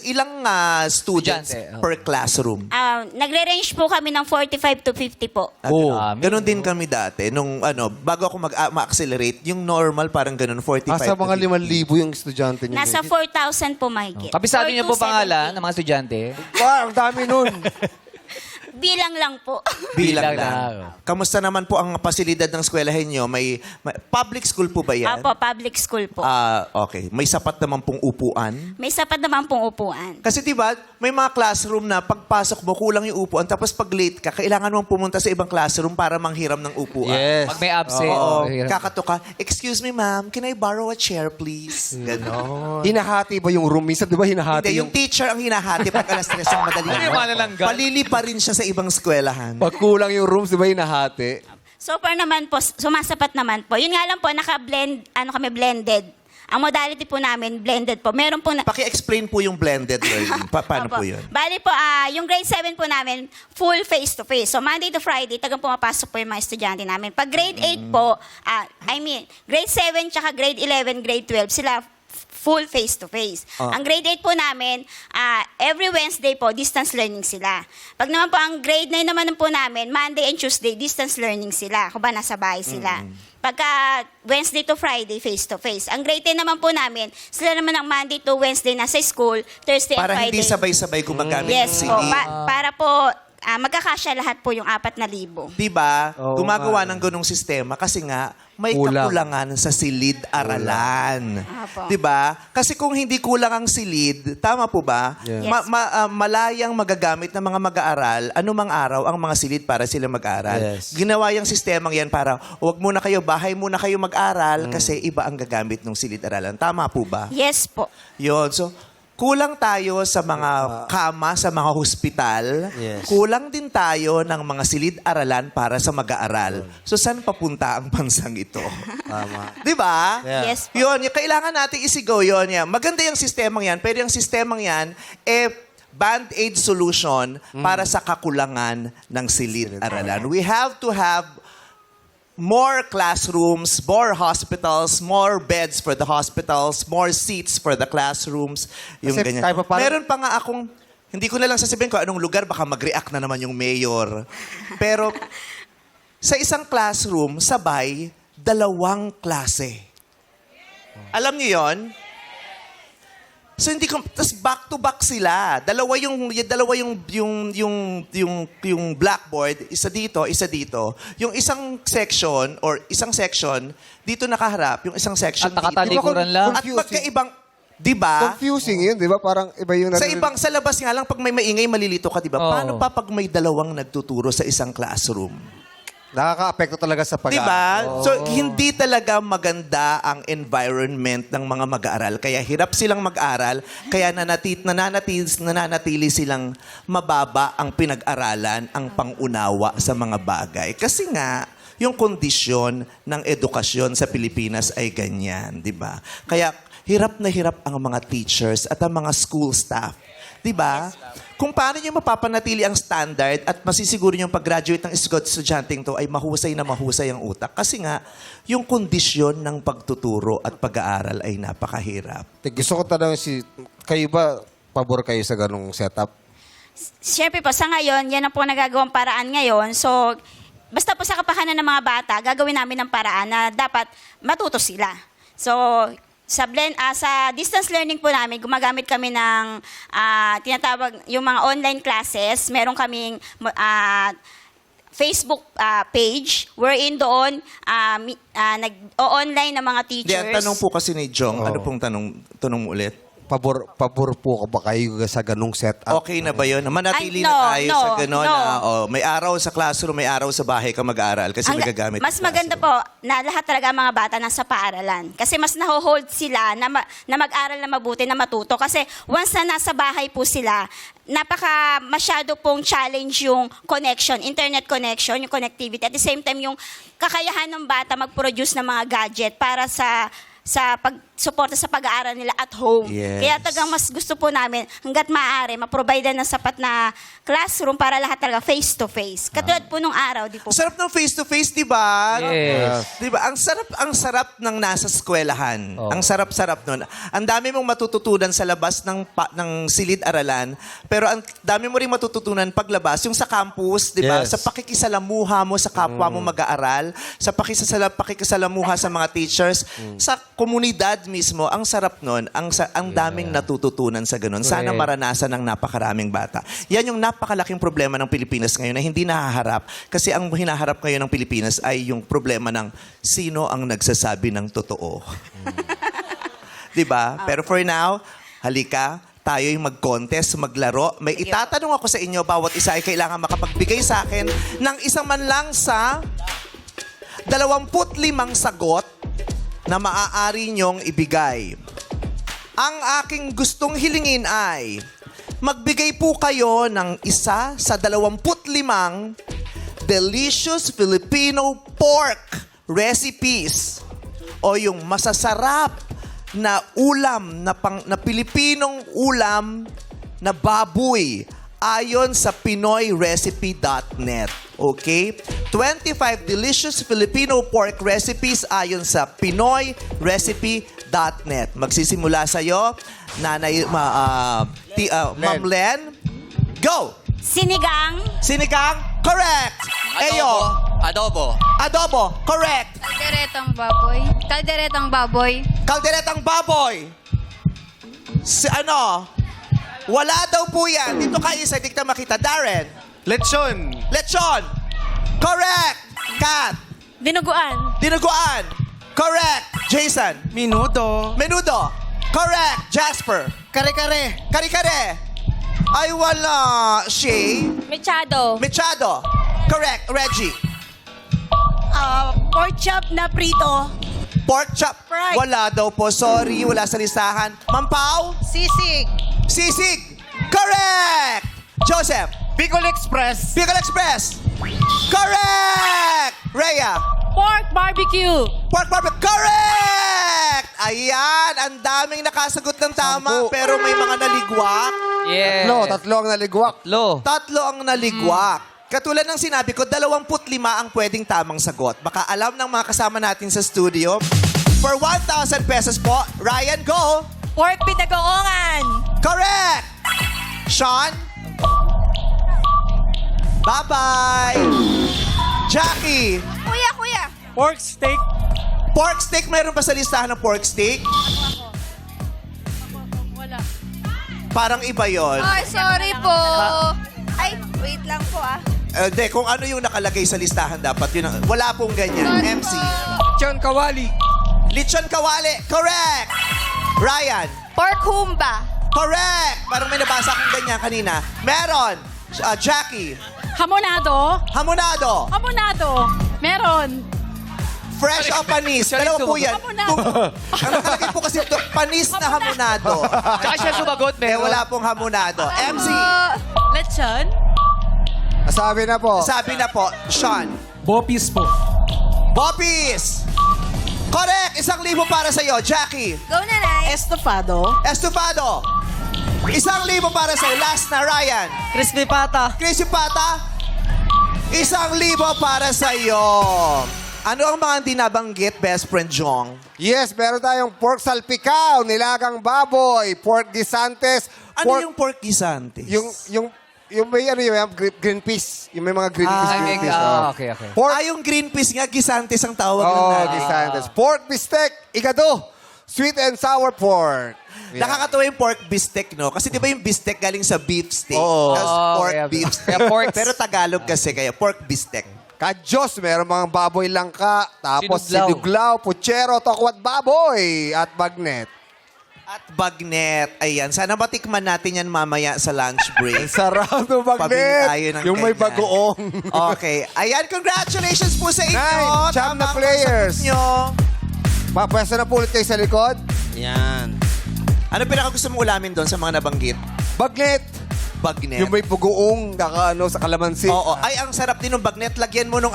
ilang students Estudyante, oh. per classroom? Nagre-range po kami ng 45 to 50 po. Ganun din kami dati. Nung bago ako ma-accelerate, yung normal parang ganun, 45 Asa mga to 5,000 yung estudyante niyo. Nasa 4,000 po mahigit. Kabisado niyo po 4,270. pangalan ng mga estudyante. Wow, ang dami nun. Bilang lang po. Bilang Bilang lang. lang. Kamusta naman po ang pasilidad ng eskwelahin nyo? May public school po ba yan? Opo, public school po. Okay. May sapat naman pong upuan? May sapat naman pong upuan. Kasi diba, may mga classroom na pagpasok mo, kulang yung upuan, tapos pag late ka, kailangan mong pumunta sa ibang classroom para manghiram ng upuan. Yes. Pag may absent. Oo. hirap. Kakatuka, excuse me ma'am, can I borrow a chair please? Ganon. Hinahati ba yung room? Minsan, di ba hinahati Hindi, yung teacher ang hinahati pag alas 3 ang madaling Ano yung manananggal? Palili pa rin siya sa ibang eskwelahan. Pag kulang yung rooms, di ba hinahati? So far naman po, sumasapat naman po. Yun nga lang po, naka-blend, kami blended. Ang modality po namin, blended po. Meron po na... Paki-explain po yung blended learning. Paano Opo. po yun? Bali po, yung grade 7 po namin, full face-to-face. So, Monday to Friday, tagang pumapasok po yung mga estudyante namin. Pag grade 8 po, grade 7 tsaka grade 11, grade 12, sila full face-to-face. Ang grade 8 po namin, every Wednesday po, distance learning sila. Pag naman po ang grade 9 naman po namin, Monday and Tuesday, distance learning sila. Kung ba nasa bahay sila. Pagka Wednesday to Friday, face-to-face. Ang grade 10 naman po namin, sila naman ang Monday to Wednesday nasa school, Thursday Para and Friday. hindi sabay-sabay gumagamit ng Yes CD. po. Para po, magkakasya lahat po yung 4,000. Diba? Oo Gumagawa nga. ng ganung sistema kasi nga may Kulang. kakulangan sa silid-aralan. Apo. Diba? Kasi kung hindi kulang ang silid, tama po ba? Yes. Yes. Malayang magagamit ng mga mag-aaral anumang araw ang mga silid para sila mag-aaral. Yes. Ginawa yung sistemang yan para huwag muna kayo, bahay muna kayo mag-aral kasi iba ang gagamit ng silid-aralan. Tama po ba? Yes po. Yun. So, kulang tayo sa mga kama, sa mga hospital. Yes. Kulang din tayo ng mga silid-aralan para sa mag-aaral. So, saan papunta ang bansang ito? Tama. Di ba? Yeah. Yes po. Yun, yung kailangan natin isigaw yun. Yan. Maganda yung sistemang yan, pero yung sistemang yan, band-aid solution para sa kakulangan ng silid-aralan. We have to have more classrooms, more hospitals, more beds for the hospitals, more seats for the classrooms. Yung Kasi ganyan. kahit pa paano- Meron pa nga akong, hindi ko na lang sasabihin kung anong lugar, baka mag-react na naman yung mayor. Pero sa isang classroom, sabay, 2 klase. Alam niyo yon? So hindi ko, tas back to back sila. Dalawa yung blackboard, isa dito. Yung isang section dito nakaharap, yung isang section At nakatalikuran dito. lang. At magkaibang, 'di ba? Confusing yun, di ba? Parang iba yung... Sa labas nga lang pag may maingay malilito ka, 'di ba? Oo. Paano pa pag may 2 nagtuturo sa isang classroom? Nakaka-apekto talaga sa pag-aaral. Diba? So, hindi talaga maganda ang environment ng mga mag-aaral. Kaya hirap silang mag-aral, kaya nananatili silang mababa ang pinag-aralan, ang pangunawa sa mga bagay. Kasi nga, yung kondisyon ng edukasyon sa Pilipinas ay ganyan, di ba? Kaya hirap na hirap ang mga teachers at ang mga school staff. Di ba? Kung paano nyo mapapanatili ang standard at masisiguro nyo pag-graduate ng estudyanteng to ay mahusay na mahusay ang utak. Kasi nga, yung kondisyon ng pagtuturo at pag-aaral ay napakahirap. Gusto ko tanong kayo ba, pabor kayo sa ganong setup? Siyempre po, sa ngayon, yan ang po nagagawang paraan ngayon. So, basta po sa kapakanan ng mga bata, gagawin namin ng paraan na dapat matuto sila. So, sa distance learning po namin, gumagamit kami ng tinatawag yung mga online classes. Meron kaming Facebook page wherein doon nag-online ng mga Di, teachers. ang tanong po kasi ni Jong, ano pong tanong mo ulit? Pabor po ba kayo sa ganong setup? Okay na ba yun? Manatili Ay, na tayo no, sa gano'n no. na may araw sa classroom, may araw sa bahay ka mag-aaral kasi may gagamit Mas sa maganda classroom. po na lahat talaga ang mga bata nasa paaralan. Kasi mas naho-hold sila na mag-aral na mabuti, na matuto. Kasi once na nasa bahay po sila, masyado pong challenge yung connection, internet connection, yung connectivity. At the same time, yung kakayahan ng bata mag-produce ng mga gadget para sa pag-suporta sa pag-aaral nila at home. Yes. Kaya tagang mas gusto po namin, hanggat maaari, maprovide ng sapat na classroom para lahat talaga face-to-face. Katulad po nung araw, di po. Sarap ng face-to-face, di ba? Yes. Di ba? Ang sarap ng nasa eskwelahan. Oh. Ang sarap-sarap nun. Ang dami mong matututunan sa labas ng silid-aralan, pero ang dami mo rin matututunan paglabas, yung sa campus, di ba? Yes. Sa pakikisalamuha mo sa kapwa mo mag-aaral, sa pakikisalamuha sa mga teachers, sa komunidad mismo, ang sarap nun, ang daming natututunan sa ganun. Sana Correct. maranasan ng napakaraming bata. Yan yung napakalaking problema ng Pilipinas ngayon na hindi nahaharap. Kasi ang hinaharap ngayon ng Pilipinas ay yung problema ng sino ang nagsasabi ng totoo. Diba? Pero for now, halika, tayo yung mag-contest, maglaro. May itatanong ako sa inyo, bawat isa ay kailangan makapagbigay sa akin ng isang man lang sa 25 sagot na maaari nyong ibigay. Ang aking gustong hilingin ay magbigay po kayo ng isa sa 25 delicious Filipino pork recipes o yung masasarap na ulam na Pilipinong ulam na baboy ayon sa pinoyrecipe.net. Okay? 25 delicious Filipino pork recipes ayon sa pinoyrecipe.net. Magsisimula sa'yo, Nanay, Ma'am Len. Go! Sinigang, Sinigang, correct! Eyo, Adobo. adobo, correct! Kalderetang baboy. Kalderetang baboy. Kalderetang baboy. Wala daw po yan. Dito ka isa, di kita makita. Darren. Lechon. Lechon. Correct. Kat. dinuguan, Dinuguan. Correct. Jason. Minudo. Menudo. Correct. Jasper. Kare-kare. Kare-kare. Ay, wala. Shay. mechado, Mechado. Correct. Reggie. pork chop na prito, Pork chop. Fried. Wala daw po. Sorry, wala sa listahan. Mampaw. sisig, Sisig. Correct. Joseph. Bicol Express. Bicol Express. Correct. Rhea. pork barbecue, Pork barbecue. Correct. Ayan. Ang daming nakasagot ng tama, 10. pero may mga naligwak. Yes. Tatlo ang naligwak. Tatlo ang naligwak. Katulad ng sinabi ko, 25 ang pwedeng tamang sagot. Baka alam ng mga kasama natin sa studio. For 1,000 pesos po, Ryan, go. pork pinagoongan, Correct. Sean. Bye-bye. Jackie. Kuya. Pork steak. Pork steak, mayroon ba sa listahan ng pork steak? Wala. Parang iba yon. Ay, sorry po. Ay, wait lang po ah. Hindi, kung ano yung nakalagay sa listahan dapat, yun ang, wala pong ganyan. Sorry MC. po. Lechon kawali. Lechon kawali. Correct. Ryan. Pork humba. Correct. Parang may nabasa akong ganyan kanina. Meron. Jackie. hamonado, Hamonado. meron, Fresh o panis. Dalawa po yan. Hamonado. Ang nakalagay po kasi ito, panis na hamonado. Tsaka siya sumagot, Wala pong hamonado. MC. lechon, Sabi na po. Sabi na po, Sean. Bopis po. Boppies. Correct. 1,000 para sa iyo, Jackie. Go na, Nay. estofado, Estufado. 1,000 para sa iyo. Last na, Ryan. Crispy pata. Crispy Pata. 1,000 para sa iyo. Ano ang mga hindi nabanggit, best friend Jong? Yes, meron tayong pork salpikaw, nilagang baboy, pork gisantes, Ano yung pork gisantes? yung may ano yung green peas. Yung may mga green peas. Okay. Pork, Yung green peas nga, gisantes ang tawag ng oh, natin. gisantes. Pork bistec, igado, sweet and sour pork. Yeah. Nakakatawa yung pork bistek, no? Kasi di ba yung bistek galing sa beef steak? Oo. Tapos pork kaya- beef steak. kaya pork- Pero Tagalog kasi, kaya pork bistek. Kadyos, meron mga baboy langka, tapos Sinuglaw. sinuglaw, puchero, tokwat baboy, at bagnet. At bagnet. Ayan. Sana matikman natin yan mamaya sa lunch break. Sarap ng Pabili bagnet. tayo ng Yung may ganyan. bagoong. Okay. Ayan, congratulations po sa inyo. Nice. Champ na Tama ang players. sagot nyo. Pwesto na po ulit kayo sa likod. Yan. Ano pinakagusto mong ulamin doon sa mga nabanggit? Bagnet. Bagnet. Yung may bagoong sa kalamansi. Oo. Ay, ang sarap din ng bagnet. Lagyan mo nung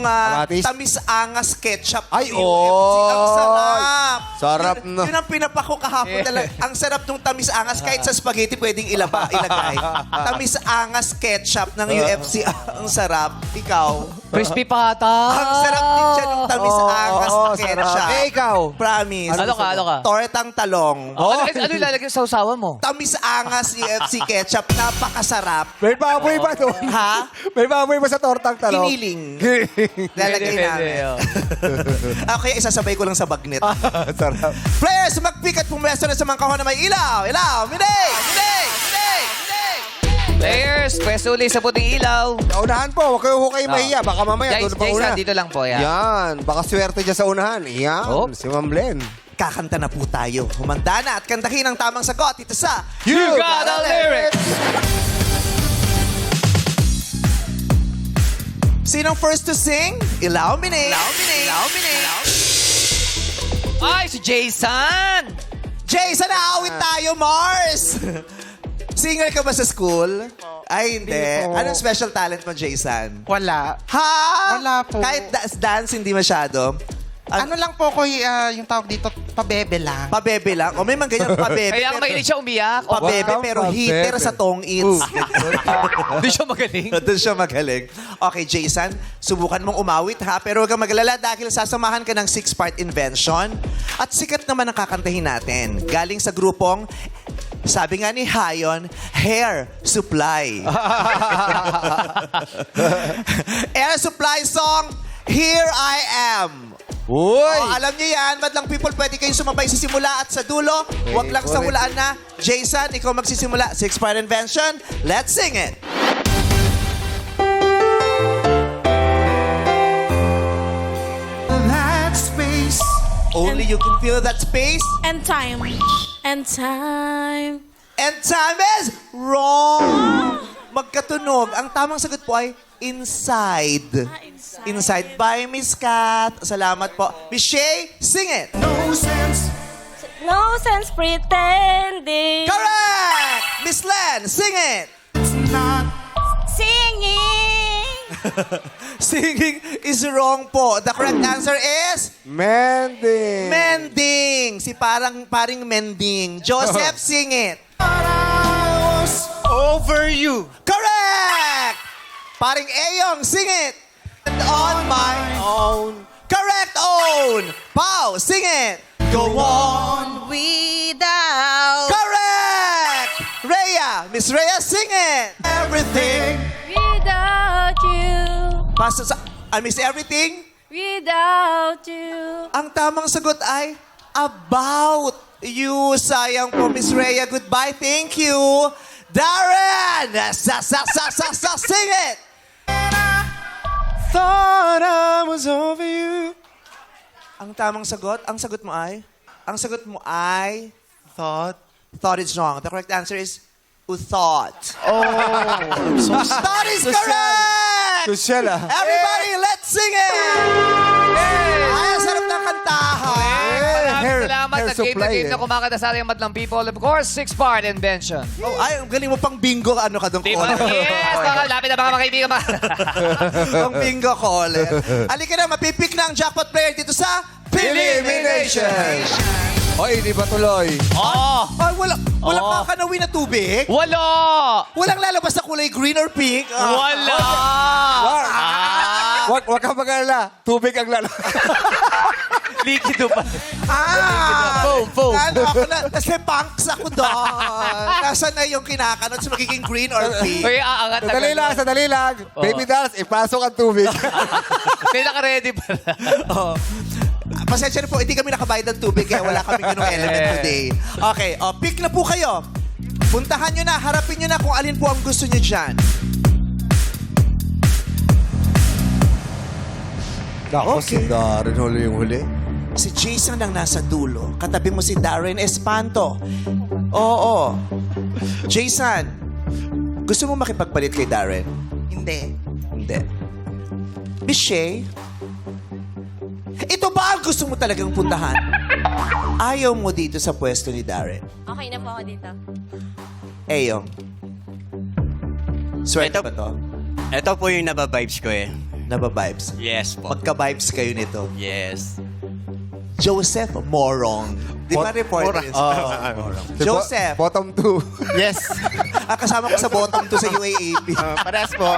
Kamatis? tamis-angas ketchup. Ay, ng UFC. Ang oy. sarap. Sarap yun, na. Yun ang pinapako kahapon talaga. Ang sarap nung tamis-angas. Kahit sa spaghetti pwedeng ilagay. Tamis-angas ketchup ng UFC. Ang sarap. Ikaw. Crispy pata. Ang sarap din siya nung tamis-angas na Oo, ketchup. ketchup. Eh, ikaw? Promise. Ano ka? Tortang talong. Ano ilalagay sa usawan mo? Tamis angas UFC ketchup. Napakasarap. May baboy ba doon? Ha? May baboy ba sa tortang talong? Kiniling. Lalagay Pwede, namin. oh. Okay, isasabay ko lang sa bagnet. Sarap. Players, magpick at pumwesto na sa mga kahon na may ilaw. Ilaw! Minig! Minig! Minig! Minig! Players, pwesto ulit sa puting ilaw. Unahan po, huwag kayo kayo mahiya. Baka mamaya, doon pa Jason, una. dito lang po, yan. Yan, baka swerte dyan sa unahan. Yan, Oh. si Ma'am Len. Kakanta na po tayo. Humanda na at kantahin ang tamang sagot dito sa You got a lyric! Sinong first to sing? Ilaw, Minig! Ilaw, Minig! Ilaw, Minig! Ay, si Jason! Jason, naawit tayo, Mars! Singer ka ba sa school? Ay, hindi. Hindi po. Anong special talent mo, Jason? Wala. Ha? Wala po. Kahit dance, hindi masyado? Ano lang po ko yung tawag dito, pabebe lang. Pabebe lang? O may mga ganyan pabebe. Kaya pero- mahilig siya umiyak. O, Pabebe, Wow, pero pabebe. hitter sa tong its. Hindi siya magaling. Doon siya magaling. Okay, Jason, subukan mong umawit ha, pero huwag kang maglala dahil sasamahan ka ng 6-part invention. At sikat naman ang kakantahin natin. Galing sa grupong, sabi nga ni Hayon, Hair Supply. Air Supply song, Here I Am. Uy! Oh, alam niyo yan, madlang people, pwede kayong sumabay sa simula at sa dulo. Huwag lang sa hulaan na. Jason, ikaw magsisimula. 6-part invention. Let's sing it. That space. Only you can feel that space. And time. And time. And time is wrong. Magkatunog. Ang tamang sagot po ay inside. inside. Inside by Miss Kat. Salamat po. Miss Shay, sing it. No sense pretending. Correct! Miss Len, sing it. Singing. Singing is wrong po. The correct answer is Mending. mending. Si paring mending. Joseph, sing it. Over you. Correct! Paring Eyong, sing it. And on my own. Correct, own. Pau, sing it. Go on. Without. Correct! Rhea, Miss Rhea, sing it. Everything. Without you. Basta sa, I miss everything. Without you. Ang tamang sagot ay about you. Sayang po, Miss Rhea. Goodbye. Thank you. Darren! Sing it! Thought I was over you. Ang tamang sagot, ang sagot mo ay? Thought. Thought is wrong. The correct answer is thought. Thought is correct! Social ah. Everybody, let's sing it! Ay, ang sarap ng kantahan. Maraming salamat hair at game na supply, game na kumakanta sa ating madlang people. Of course, 6-part invention. Oh, ay, ang galing mo pang bingo. Ano ka doon, Di ba? Colin? Yes, mga lapit na mga kaibigan. Pang bingo, Colin. Halika na, mapipick na ang jackpot player dito sa Elimination. Hoy, di ba tuloy? Oh! Ay, walang kakanawin na tubig? Wala! Walang lalabas na kulay green or pink? Wala! Wag ka mag-alala. Tubig ang lalo. Likido pa. Foam. Ano ako na, kasi punks ako doon. Nasaan na yung kinakanot sa magiging green or pink? Uy, aangat agad. Sadali lang. Baby dolls, ipasok ang tubig. May naka-ready pala. Oh. Pasensya na po, hindi kami nakabayad ng tubig kaya wala kami ganung element today. Okay, pick na po kayo. Puntahan nyo na, harapin nyo na kung alin po ang gusto nyo dyan. Ako, si Darren huli yung huli. Si Jason ang nasa dulo. Katabi mo si Darren Espanto. Oo. Jason, gusto mo makipagpalit kay Darren? Hindi. Hindi. Miss Shay, ito ba ang gusto mo talagang puntahan? Ayaw mo dito sa pwesto ni Darren. Okay na po ako dito. Eyong. Swerte ba to? Ito po yung nababibes ko eh. Naba-vibes. Yes po. Magka-vibes kayo nito. Yes. Joseph Morong. Di ba reporter? Joseph. Bottom 2. Yes. Kasama ko sa bottom to sa UAAP. Parehas po.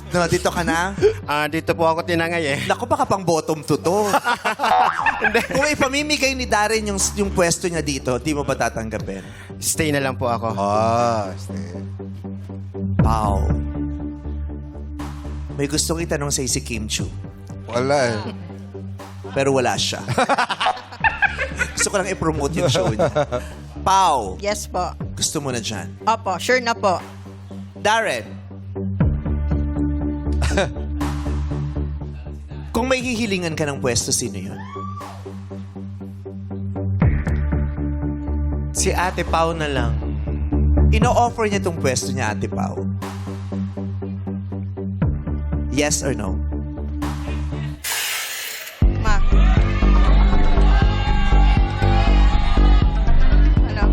No, dito ka na? Dito po ako tinangay eh. Naku, baka pang bottom to. Kung ipamimigay ni Darren yung pwesto niya dito, di mo ba tatanggapin? Stay na lang po ako. Wow. May gustong itanong sa'yo si Kim Chu, Wala eh. pero wala siya. Gusto ko lang i-promote yung show niya. Pao, Yes po. gusto mo na dyan. Opo, sure na po. Darren. Kung may hihilingan ka ng pwesto, sino yun? Si Ate Pao na lang. Ino-offer niya tong pwesto niya, Ate Pao. Yes or no? Ma. Ano?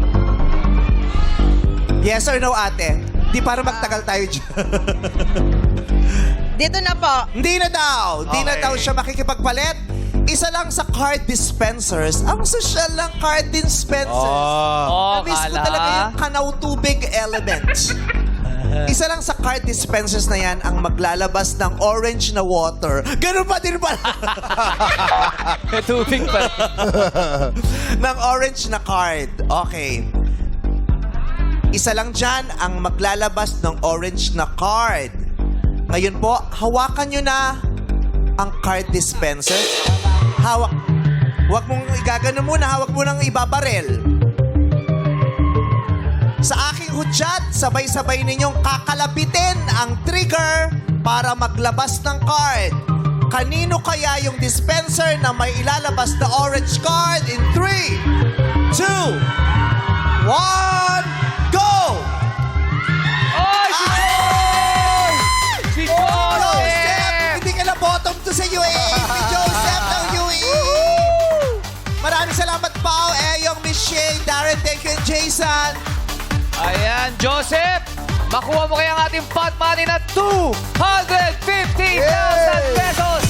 Yes or no, ate? Di para magtagal tayo dyan. Dito na po. Hindi na daw. Hindi na Okay. daw siya makikipagpalit. Isa lang sa card dispensers. Ang social ng card dispensers. Oh, Na-miss ko kala. talaga yung kanaw tubig element. Isa lang sa card dispensers na yan ang maglalabas ng orange na water. Ganun pa din pala. May tubig pa. ng orange na card. Okay. Isa lang dyan ang maglalabas ng orange na card. Ngayon po, hawakan nyo na ang card dispenser. Hawak. Huwag mong igagano muna, hawak mo nang ibabarel. Sa aking hudyat, sabay-sabay ninyong kakalapitin ang trigger para maglabas ng card. Kanino kaya yung dispenser na may ilalabas na orange card in 3, 2, 1, go! Oy, si Joseph! Joseph! Hindi ka na bottom to sa UAE. Si Joseph ng UAE. Maraming salamat, Pao, Eyong, Michelle, Darren, thank you, and Jason. Ayan, Joseph! Makuha mo kaya ang ating pot money na 250,000 pesos!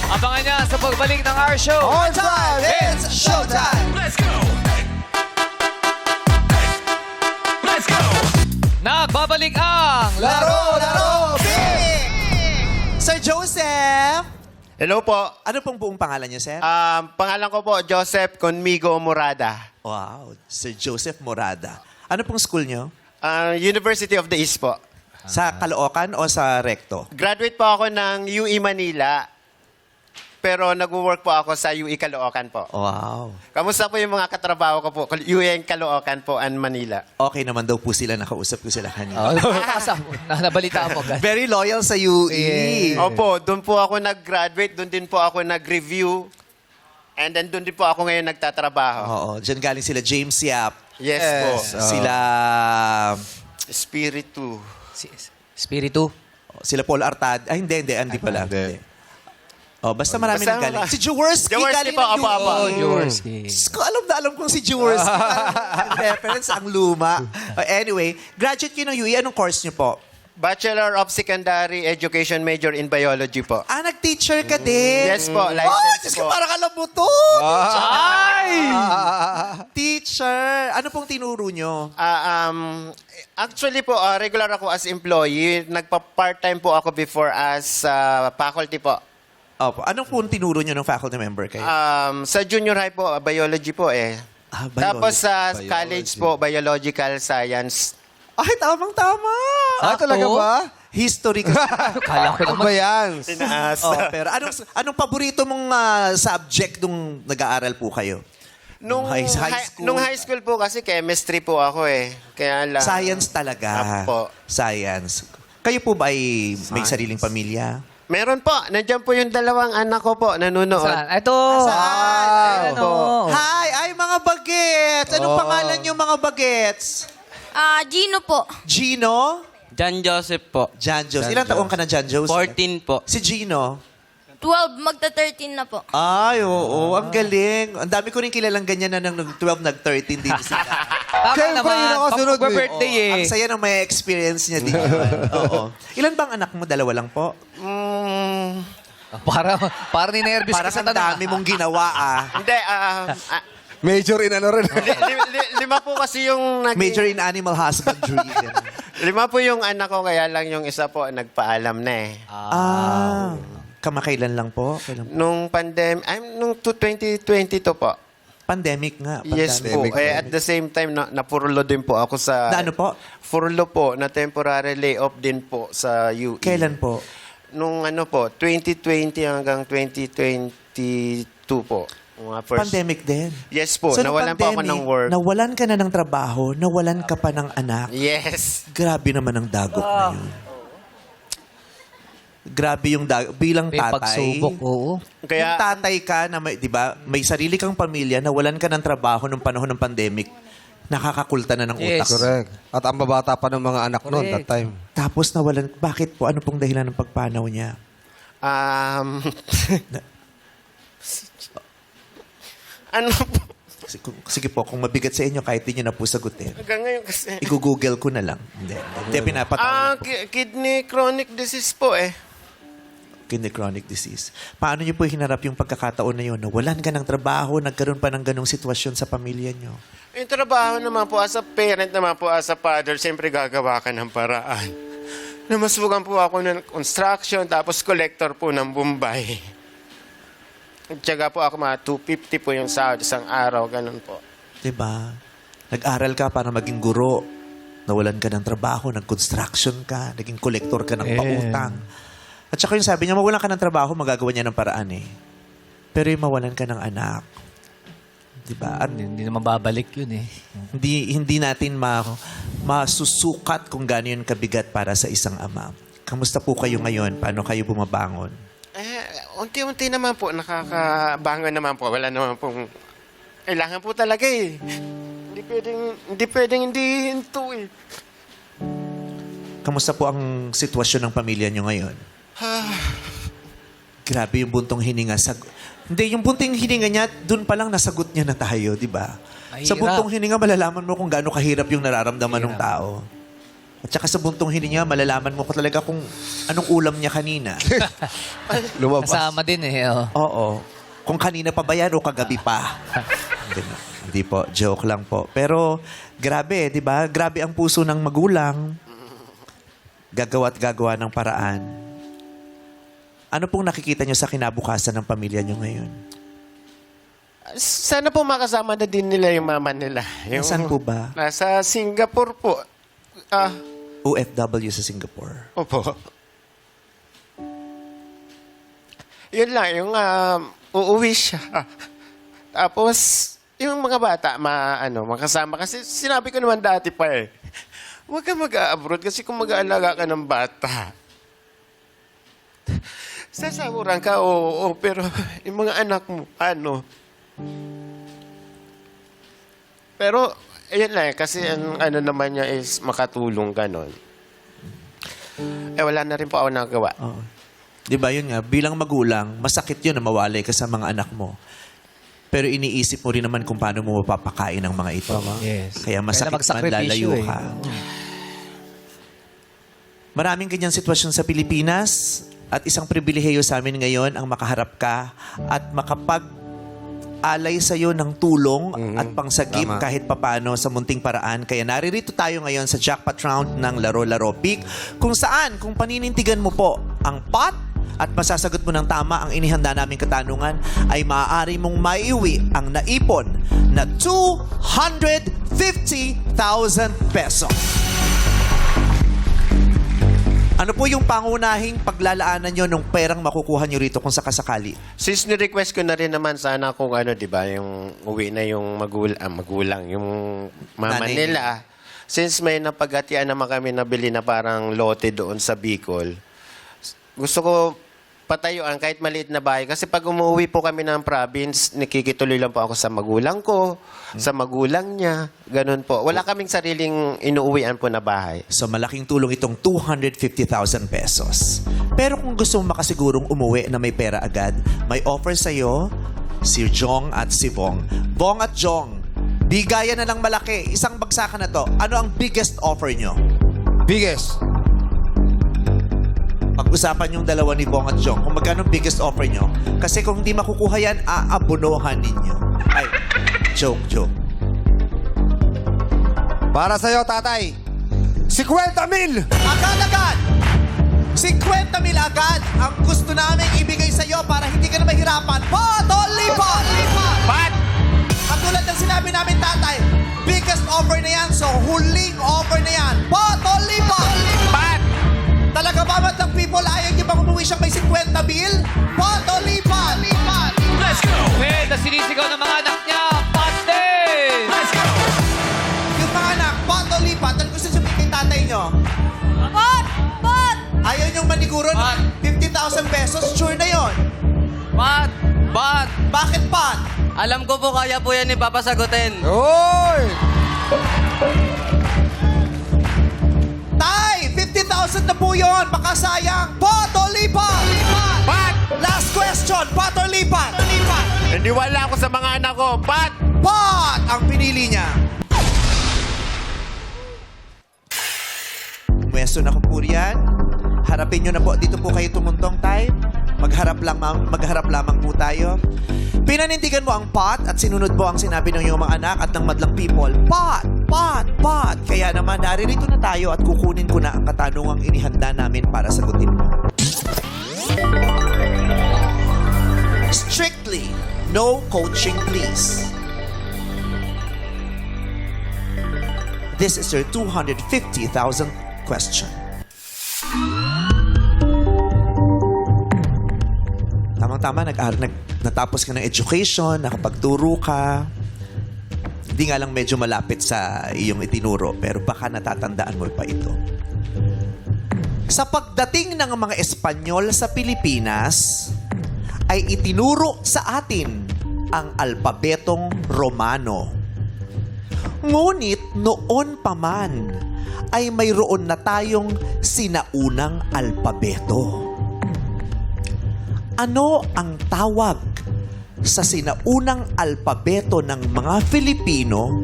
Abangan niya sa pagbalik ng our show. On time, it's showtime. Let's go. Let's go. Nagbabalik ang Laro, big! Sir Joseph! Hello po. Ano pong buong pangalan niyo, sir? Pangalan ko po, Joseph Conmigo Morada. Wow, Sir Joseph Morada. Ano pong school niyo? University of the East po. Sa Caloocan o sa Recto? Graduate po ako ng UE Manila. Pero nag-work po ako sa UE Caloocan po. Wow. Kamusta po yung mga katrabaho ko po? UE Caloocan po and Manila. Okay naman daw po sila, nakausap ko sila kanina. Nabalitaan mo, guys. Very loyal sa UE. Opo, doon po ako nag-graduate, doon din po ako nag-review. And then doon din po ako ngayon nagtatrabaho. Oo, dyan galing sila James Yap. Yes po. Sila Spiritu. Spiritu. sila Paul Artad. Ay, hindi pala. Hindi. Oh, basta marami Basta nang galing. wala. Si Jaworski Jaworski galing po, ng apa-apa. UE. Jaworski. Diyos ko, alam na alam kong si Jaworski. Ang reference, ang luma. Anyway, graduate kayo ng UE. Anong course niyo po? Bachelor of Secondary Education major in Biology po. Nag-teacher ka din? Yes po, Oh, license Diyos po. ko, parang alam mo to. Ay! Teacher. Ano pong tinuro nyo? Actually po, regular ako as employee. Nagpa-part-time po ako before as faculty po. Opo. Anong pong tinuro nyo ng faculty member kayo? Sa junior high po, biology po eh. Biology. Tapos sa college po, biological science. Ay, tamang-tama. Talaga ba? History kasi. Kala ko Ano naman. ba yan? Tinaas. Pero anong paborito mong subject nung nag-aaral po kayo? Nung High school. Nung high school po kasi chemistry po ako eh. Kaya lang. Science talaga. Apo. Science. Kayo po ba ay may sariling pamilya? Meron po. Nandiyan po yung dalawang anak ko po nanonood. Saan? Ito. Saan? Ano? Hi! Ay, mga bagets! Anong pangalan nyo, mga bagets? Gino po. Gino? John Joseph po. John Joseph. Ilang taong ka na, John Joseph? 14 po. Si Gino? 12, magta-13 na po. Ay, oo. Ang galing. Ang dami ko rin kilalang ganyan na nung 12, nag-13 din sila. Tama Siyempre, naman. yun ang kasunod eh. Pag-birthday eh. Ang saya ng may experience niya din. Oo. Ilan bang anak mo? Dalawa lang po? Para ni-nervous ka Parang sa ang tanong. dami mong ginawa ah. Hindi, Major in ano rin. lima po kasi yung naging... Major in animal husbandry. Lima po yung anak ko, kaya lang yung isa po nagpaalam na eh. Kamakailan lang po? Kailan po? Nung nung 2022 po. Pandemic nga. Yes po. Pandemic. At the same time, napurlo din po ako sa... Na ano po? Furlo po, na temporary layoff din po sa UE. Kailan po? Nung 2020 hanggang 2022 po. Mga first... Pandemic din. Yes po, So, nung nawalan pa ako pandemic, ng work. Nawalan ka na ng trabaho, nawalan ka pa ng anak. Yes. Grabe naman ang dagok na yun. Grabe yung bilang May tatay. pagsubok, oo. Kaya, Yung tatay ka na may, 'di ba, may sarili kang pamilya, nawalan ka ng trabaho nung panahon ng pandemic. Nakakakulta na ng Yes. utak. Correct. At ang babata pa ng mga anak noon that Correct. time. Tapos nawalan, bakit po? Ano pong dahilan ng pagpanaw niya? ano po, Sige po, kung mabigat sa inyo, kahit di nyo na po sagutin. hanggang ngayon kasi... I-google ko na lang. Hindi pinapatawag po. Kidney chronic disease po eh. Kidney chronic disease. Paano niyo po hinarap yung pagkakataon na yun? Nawalan ka ng trabaho, nagkaroon pa ng ganong sitwasyon sa pamilya niyo. Yung trabaho naman po, as a parent naman po, as a father, siyempre gagawa ka ng paraan. Namasugan po ako ng construction, tapos collector po ng Bombay. Tiyaga po ako mga 250 po yung sahod isang araw, ganun po. Diba? Nag-aral ka para maging guro. Nawalan ka ng trabaho, nag-construction ka, naging kolektor ka ng pautang. At saka yung sabi niya, mawalan ka ng trabaho, magagawa niya ng paraan eh. Pero yung mawalan ka ng anak, diba? At Hindi naman babalik yun eh. hindi natin masusukat kung gaano yun kabigat para sa isang ama. Kamusta po kayo ngayon? Paano kayo bumabangon? Unti-unti naman po, nakakabangon naman po. Wala naman pong... Kailangan po talaga eh. Hindi pwedeng hindi hinto eh. Kamusta po ang sitwasyon ng pamilya niyo ngayon? Grabe yung buntong hininga. Hindi, yung buntong hininga niya, dun pa lang nasagot niya na tayo, di ba? Sa Mahirap. buntong hininga, malalaman mo kung gaano kahirap yung nararamdaman ng tao. At saka sa buntong hininga, malalaman mo ko talaga kung anong ulam niya kanina. Lumabas. Kasama din eh. Oh. Oo. Kung kanina pa ba yan o kagabi pa. Hindi po, joke lang po. Pero grabe, di ba? Grabe ang puso ng magulang. Gagawa't gagawa ng paraan. Ano pong nakikita nyo sa kinabukasan ng pamilya nyo ngayon? Sana po makasama na din nila yung mama nila. Nasaan po ba? Nasa Singapore po. OFW sa Singapore. Opo. Yun lang, yung uuwi siya. Tapos, yung mga bata, makasama. Kasi sinabi ko naman dati pa eh, huwag ka mag-abroad kasi kung mag-aalaga ka ng bata, sasaguran ka, oo, pero yung mga anak mo, Pero, ayun lang, kasi ang naman niya is makatulong ganon. Wala na rin po ako nagawa. Oo. Di ba yun nga, bilang magulang, masakit yun na mawalay ka sa mga anak mo. Pero iniisip mo rin naman kung paano mo mapapakain ang mga ito. Yes. Kaya masakit man, magsakripisyo lalayo eh. ka. Maraming ganyang sitwasyon sa Pilipinas at isang pribilehiyo sa amin ngayon ang makaharap ka at makapag-alay sa'yo ng tulong at pangsagip Tama. kahit papano sa munting paraan. Kaya naririto tayo ngayon sa jackpot round ng Laro Laro Pick kung saan, kung paninintigan mo po ang pot at masasagot mo ng tama ang inihanda naming katanungan, ay maaari mong maiuwi ang naipon na 250,000 pesos. Ano po yung pangunahing paglalaanan nyo ng perang makukuha nyo rito kung sakasakali? Since ni-request ko na rin naman sana kung di ba, yung uwi na yung magulang, yung mama Nanay nila. Since may napagatian naman kami nabili na parang lote doon sa Bicol, gusto ko patayuan kahit maliit na bahay. Kasi pag umuwi po kami ng province, nakikituloy lang po ako sa magulang ko, sa magulang niya, ganun po. Wala kaming sariling inuuwian po na bahay. So malaking tulong itong 250,000 pesos. Pero kung gusto mo makasigurong umuwi na may pera agad, may offer sa'yo si Jong at si Bong. Bong at Jong, bigayan na ng malaki. Isang bagsakan na to. Ano ang biggest offer nyo? Biggest. pag-usapan yung dalawa ni Bong at Jong kung magkano biggest offer nyo. Kasi kung hindi makukuha yan, aabonohan ninyo. Ay, joke. Para sa'yo, tatay. 50,000! Agad! 50,000 agad ang gusto namin ibigay sa'yo para hindi ka na mahirapan. Pot o lipat! Pat! Katulad ng sinabi namin, tatay, biggest offer na yan, so huling offer na yan. Pot o lipat! Pat! Talaga ba ng people ayaw niyo bang umuwi siyang may 50,000? Pot o lipat! Let's go! Well, na sinisigaw ng mga anak niya, pate! Let's go! Yung mga anak, pot o lipat, ano gusto sabihin kay tatay niyo? Pot! Pot! Ayaw niyong maniguron Pat. 50,000 pesos, sure na yon. Pat! Pat! Bakit pat? Alam ko po kaya po yan ni Papa sagutin. Oy! Tay, 50,000 na po yun. Baka sayang. Pot o lipat? Pat! Last question, pot or lipat? Nandiwala ako sa mga anak ko. Pat! Pot ang pinili niya. Pwesto na ko po riyan. Harapin nyo na po. Dito po kayo tumuntong, Tay. Magharap lamang po tayo. Pinanindigan mo ang pot at sinunod mo ang sinabi ng iyong mga anak at ng madlang people. Pot! Kaya naman, naririto na tayo at kukunin ko na ang katanungang inihanda namin para sagutin mo. Strictly, no coaching please. This is your 250,000 question. Tamang-tama, natapos ka ng education, nakapagturo ka. Hindi nga lang medyo malapit sa iyong itinuro, pero baka natatandaan mo pa ito. Sa pagdating ng mga Espanyol sa Pilipinas, ay itinuro sa atin ang alpabetong Romano. Ngunit noon pa man, ay mayroon na tayong sinaunang alpabeto. Ano ang tawag sa sinaunang alpabeto ng mga Filipino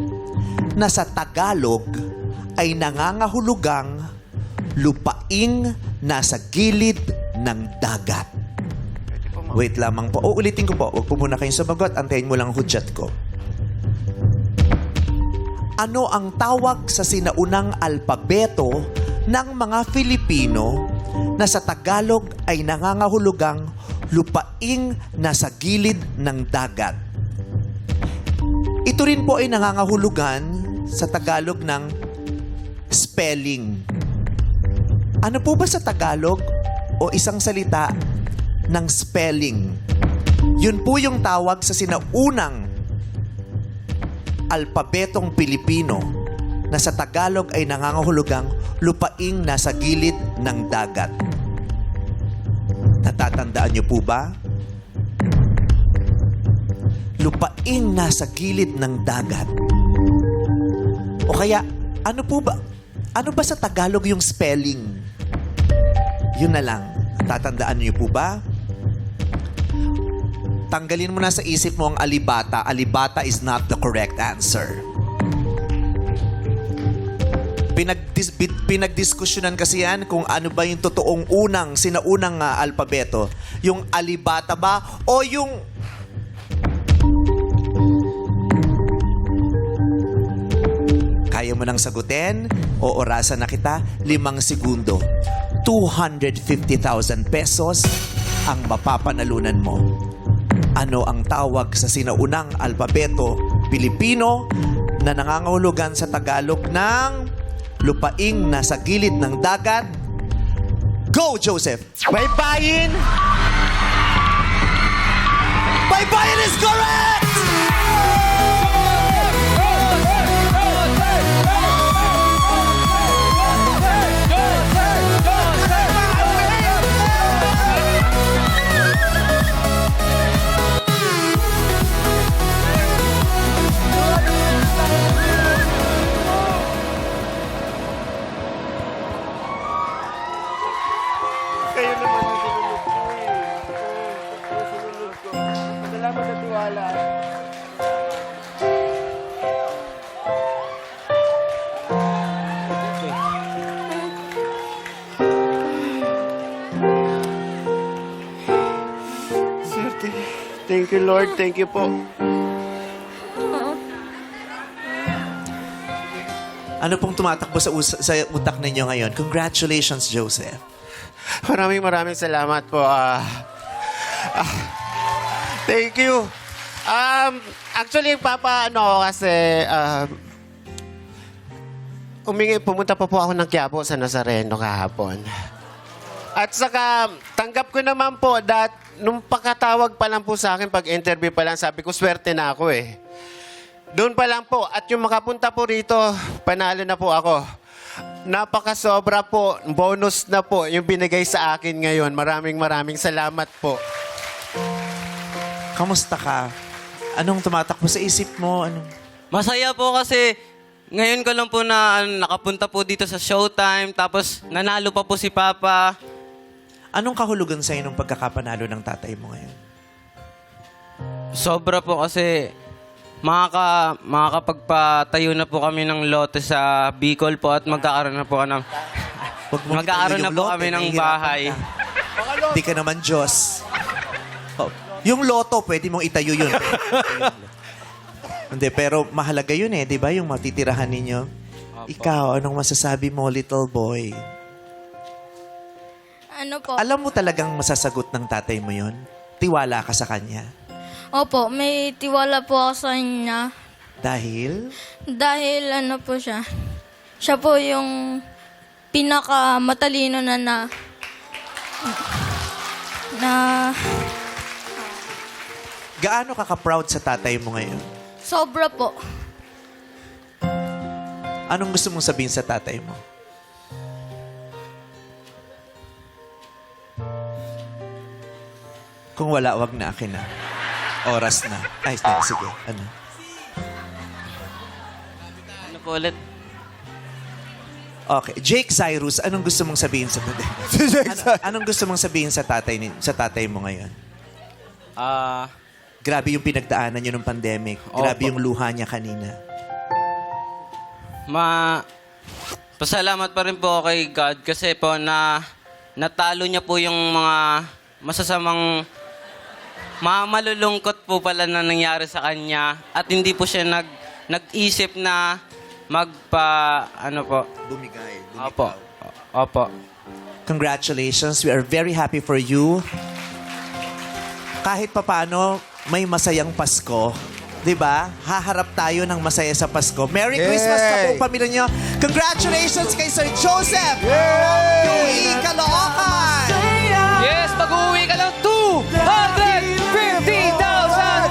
na sa Tagalog ay nangangahulugang lupaing nasa gilid ng dagat? Wait lamang po. Ulitin ko po. Huwag po muna kayong sumagot. Antayin mo lang ang hudyat ko. Ano ang tawag sa sinaunang alpabeto ng mga Filipino na sa Tagalog ay nangangahulugang lupaing nasa gilid ng dagat? Ito rin po ay nangangahulugan sa Tagalog ng spelling. Ano po ba sa Tagalog o isang salita ng spelling? Yun po yung tawag sa sinaunang alpabetong Pilipino na sa Tagalog ay nangangahulugang lupaing nasa gilid ng dagat. Natatandaan niyo po ba? Lupaing nasa gilid ng dagat. O kaya, ano po ba? Ano ba sa Tagalog yung spelling? Yun na lang. Natatandaan niyo po ba? Tanggalin mo na sa isip mo ang alibata. Alibata is not the correct answer. Pinagdiskusyonan kasi yan kung ano ba yung totoong sinaunang alpabeto. Yung alibata ba o yung... Kaya mo nang sagutin? O orasan na kita? 5 segundo. 250,000 pesos ang mapapanalunan mo. Ano ang tawag sa sinaunang alpabeto Pilipino na nangangahulugan sa Tagalog ng lupaing nasa gilid ng dagat? Go, Joseph! Baybayin! Baybayin is correct! Kayo naman ang sinunod ko eh. Ang sinunod ko. Salamat sa tiwala. Thank you, Lord. Thank you po. Ano pong tumatakbo sa utak ninyo ngayon? Congratulations, Joseph. Maraming salamat po. Thank you. Actually, Papa, kasi pumunta pa po ako ng Quiapo sa Nazareno kahapon. At saka, tanggap ko naman po nung pakatawag pa lang po sa akin, pag-interview pa lang, sabi ko, swerte na ako eh. Doon pa lang po. At yung makapunta po rito, panalo na po ako. Napakasobra po. Bonus na po yung binigay sa akin ngayon. Maraming salamat po. Kamusta ka? Anong tumatakbo sa isip mo? Masaya po kasi ngayon ko lang po na nakapunta po dito sa Showtime. Tapos nanalo pa po si Papa. Anong kahulugan sa'yo nung pagkakapanalo ng tatay mo ngayon? Sobra po kasi makakapagpatayo na po kami ng lote sa Bicol po at magkakaroon na po kami ng bahay. Hindi ka naman Diyos. Oh, yung loto, pwede mong itayo yun. Hindi, pero mahalaga yun eh, di ba? Yung matitirahan ninyo. Ikaw, anong masasabi mo, little boy? Ano po? Alam mo talagang masasagot ng tatay mo yun? Tiwala ka sa kanya. Opo, may tiwala po ako sa kanya. Dahil? Dahil ano po siya. Siya po yung pinakamatalino na Gaano ka ka-proud sa tatay mo ngayon? sobra po. Anong gusto mong sabihin sa tatay mo? Kung wala, wag na, akin na. Oras na. Ay, sige. Ano? Ano po ulit? Okay. Jake Cyrus, anong gusto mong sabihin sa tatay? Anong gusto mong sabihin sa tatay mo ngayon? Grabe yung pinagdaanan niyo ng pandemic. Grabe yung luha niya kanina. Pasalamat pa rin po kay God kasi po natalo niya po yung mga masasamang malulungkot po pala na nangyari sa kanya at hindi po siya nag-isip na Bumigay. Opo. Congratulations. We are very happy for you. Kahit papano, may masayang Pasko. 'Di ba? Haharap tayo ng masaya sa Pasko. Merry Christmas sa buong pamilya niyo. Congratulations kay Sir Joseph! Uy, Caloocan! Yes, mag-uwi ka ng 250,000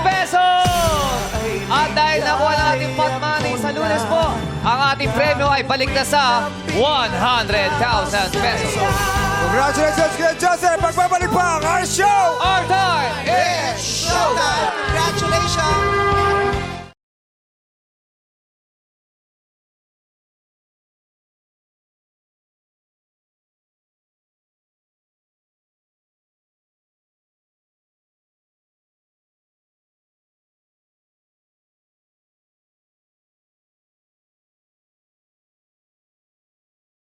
pesos! At dahil nakuha ng ating pot money sa Lunes po, ang ating premyo ay balik na sa 100,000 pesos. Congratulations kay Joseph! Magbabalik pa ang our show! Our